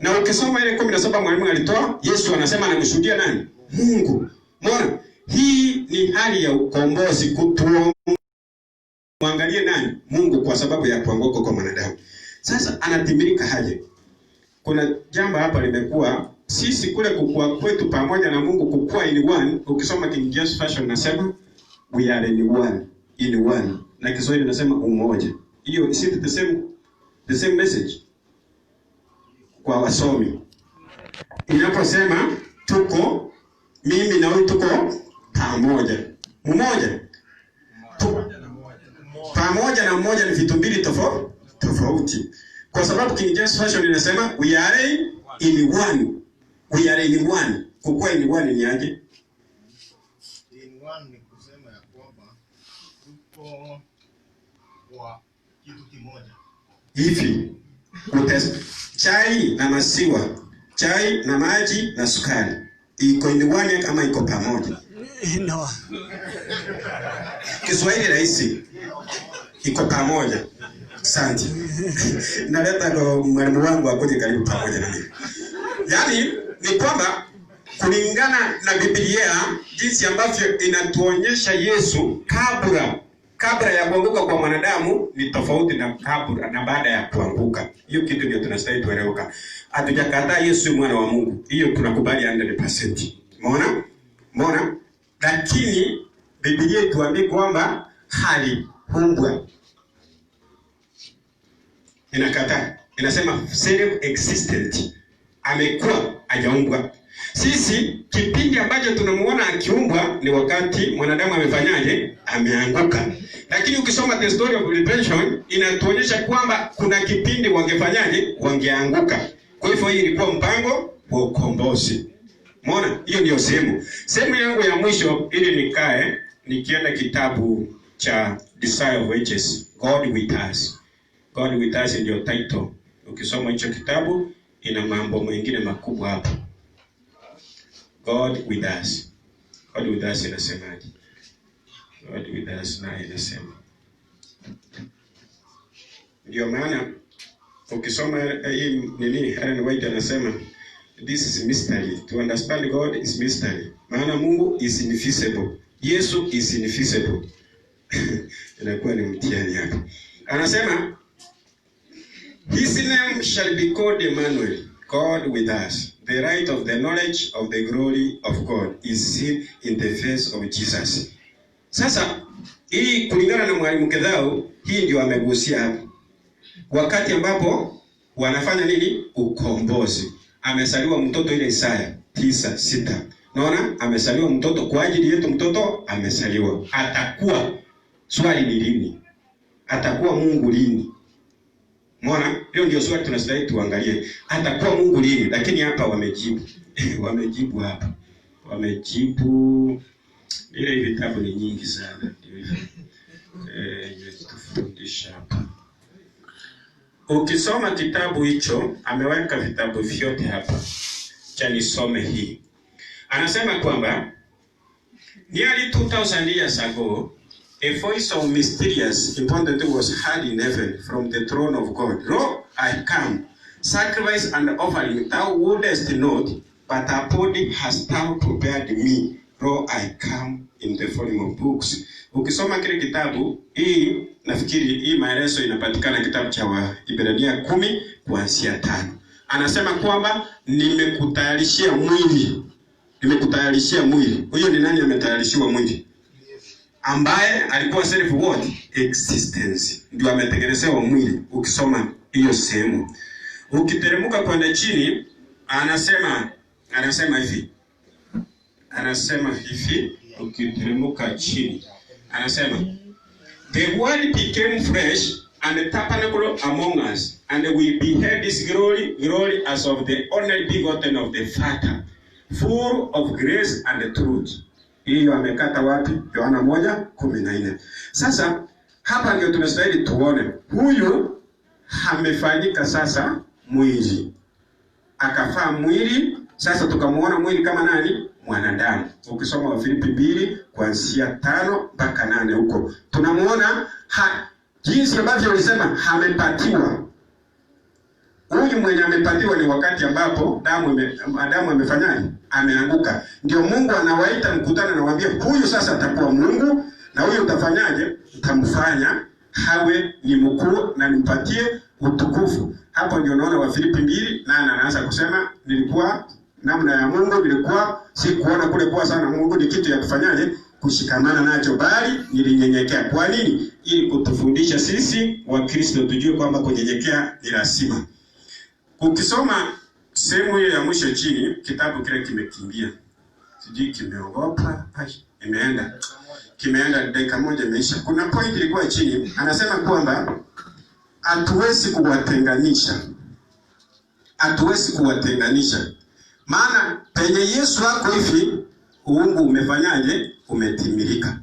Na ukisoma ile 17 mwalimu alitoa, Yesu anasema anamshuhudia nani? Mungu. Unaona? Hii ni hali ya ukombozi, muangalie nani? Mungu, kwa sababu ya kuanguka kwa mwanadamu. Sasa anatimilika haje? Kuna jambo hapa limekuwa sisi kule kukua kwetu pamoja na Mungu, kukua in one, ukisoma King James Version nasema we are in one. Na Kiswahili nasema umoja. Hiyo is it the same message kwa wasomi. Inaposema tuko mimi na wewe tuko pamoja. Mmoja. Pamoja na mmoja ni vitu mbili tofauti. Kwa sababu King James Version inasema we are in one. We are in one. Kukua in one ni aje? In one ni kusema ya kwamba tuko kwa kitu kimoja. Hivi chai na maziwa, chai na maji na sukari, iko in one kama iko pamoja? No. Kiswahili rahisi. Iko pamoja. Asante. Naleta kwa mwalimu wangu akuje karibu pamoja na mimi. Yaani ni kwamba kulingana na Biblia jinsi ambavyo inatuonyesha Yesu kabla ya kuanguka kwa mwanadamu ni tofauti na kabla na baada ya kuanguka. Hiyo kitu ndio tunastahili tuelewe. Hatujakataa Yesu mwana wa Mungu. Hiyo tunakubali 100%. Umeona? Lakini Biblia ituambia kwamba haliumbwa. Inakataa. Inasema self existent. Amekuwa hajaumbwa. Sisi kipindi ambacho tunamuona akiumbwa ni wakati mwanadamu amefanyaje? Ameanguka. Lakini ukisoma the story of redemption inatuonyesha kwamba kuna kipindi wangefanyaje? Wangeanguka. Kwa hivyo hii ilikuwa mpango wa ukombozi. Umeona? Hiyo ndio sehemu yangu ya mwisho ili nikae nikienda kitabu cha Desire of Ages, God with us. God with us ndio title. Ukisoma hicho kitabu ina mambo mengine makubwa hapa. God with us. God with us inasemaje? God with us na inasema. Ndio maana ukisoma hii Ellen White anasema this is mystery. To understand God is mystery. Maana Mungu is invisible. Yesu is invisible. Inakuwa ni mtihani hapa. Anasema his name shall be called Emmanuel, God with us. The light of the knowledge of the glory of God is seen in the face of Jesus. Sasa hii kulingana na mwalimu Kedhao, hii ndio amegusia hapa. Wakati ambapo wanafanya nini? Ukombozi. Amesaliwa mtoto ile Isaya 9:6. Naona amesaliwa mtoto kwa ajili yetu, mtoto amesaliwa. Atakuwa, swali ni lini? Atakuwa Mungu lini? Umeona? Hiyo ndio swali tunastahili tuangalie. Atakuwa Mungu lini? Lakini hapa wamejibu. Wamejibu hapa. Wamejibu ile vitabu ni nyingi sana. Tufundisha hapa. Ukisoma kitabu hicho, ameweka vitabu vyote hapa. Cha nisome hii. Anasema kwamba nearly 2000 years ago, a voice of mysterious importance was heard in heaven from the throne of God. Lo, I come, sacrifice and offering thou wouldest not, but a body hast thou prepared me. Lo, I come in the volume of books. Ukisoma kile kitabu, hii nafikiri hii maelezo inapatikana kitabu cha Waebrania 10 kuanzia 5. Anasema kwamba nimekutayarishia mwili. Nimekutayarishia mwili. Huyo ni nani ametayarishwa mwili? Ambaye alikuwa self what? Existence. Ndio ametengenezewa mwili. Ukisoma hiyo sehemu. Ukiteremka kwenda chini, anasema hivi. Ukiteremka chini. Anasema the word became flesh and tabernacle among us, and we beheld his glory as of the only begotten of the Father, full of grace and truth. Hiyo amekata wapi? Yohana 1:14. Sasa hapa ndio tunastahili tuone. Huyu amefanyika sasa mwili. Akafaa mwili, sasa tukamuona mwili kama nani? Mwanadamu. Ukisoma Wafilipi 2 kuanzia 5 mpaka 8 huko. Tunamuona jinsi ambavyo alisema amepatiwa. Huyu mwenye amepatiwa ni wakati ambapo Adamu amefanyaje? Ameanguka. Ndio Mungu anawaita mkutano na waambia huyu sasa atakuwa Mungu na huyu utafanyaje? Utamfanya hawe ni mkuu na nimpatie utukufu. Hapo ndio unaona Wafilipi 2 na anaanza kusema nilikuwa namna ya Mungu nilikuwa sikuona kule kwa sana Mungu ni kitu ya kufanyaje kushikamana nacho, bali nilinyenyekea. Kwa nini? Ili kutufundisha sisi wa Kristo tujue kwamba kunyenyekea ni lazima. Ukisoma sehemu hiyo ya mwisho chini, kitabu kile kimekimbia. Sijui kimeogopa, kimeenda dakika moja imeisha. Kuna point ilikuwa chini, anasema kwamba hatuwezi kuwatenganisha. Hatuwezi kuwatenganisha. Maana penye Yesu wako hivi, uungu umefanyaje? Umetimilika.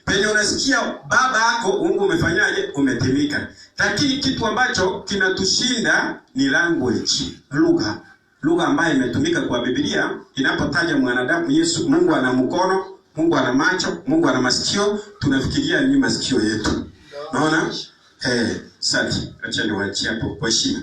Penye unasikia baba yako, uungu umefanyaje? Umetimilika. Lakini kitu ambacho kinatushinda ni language, lugha. Lugha ambayo imetumika kwa Biblia inapotaja mwanadamu Yesu, Mungu ana mkono, Mungu ana macho, Mungu ana masikio, tunafikiria ni masikio yetu. Naona? Sasa acha niwaachie hapo kwa heshima.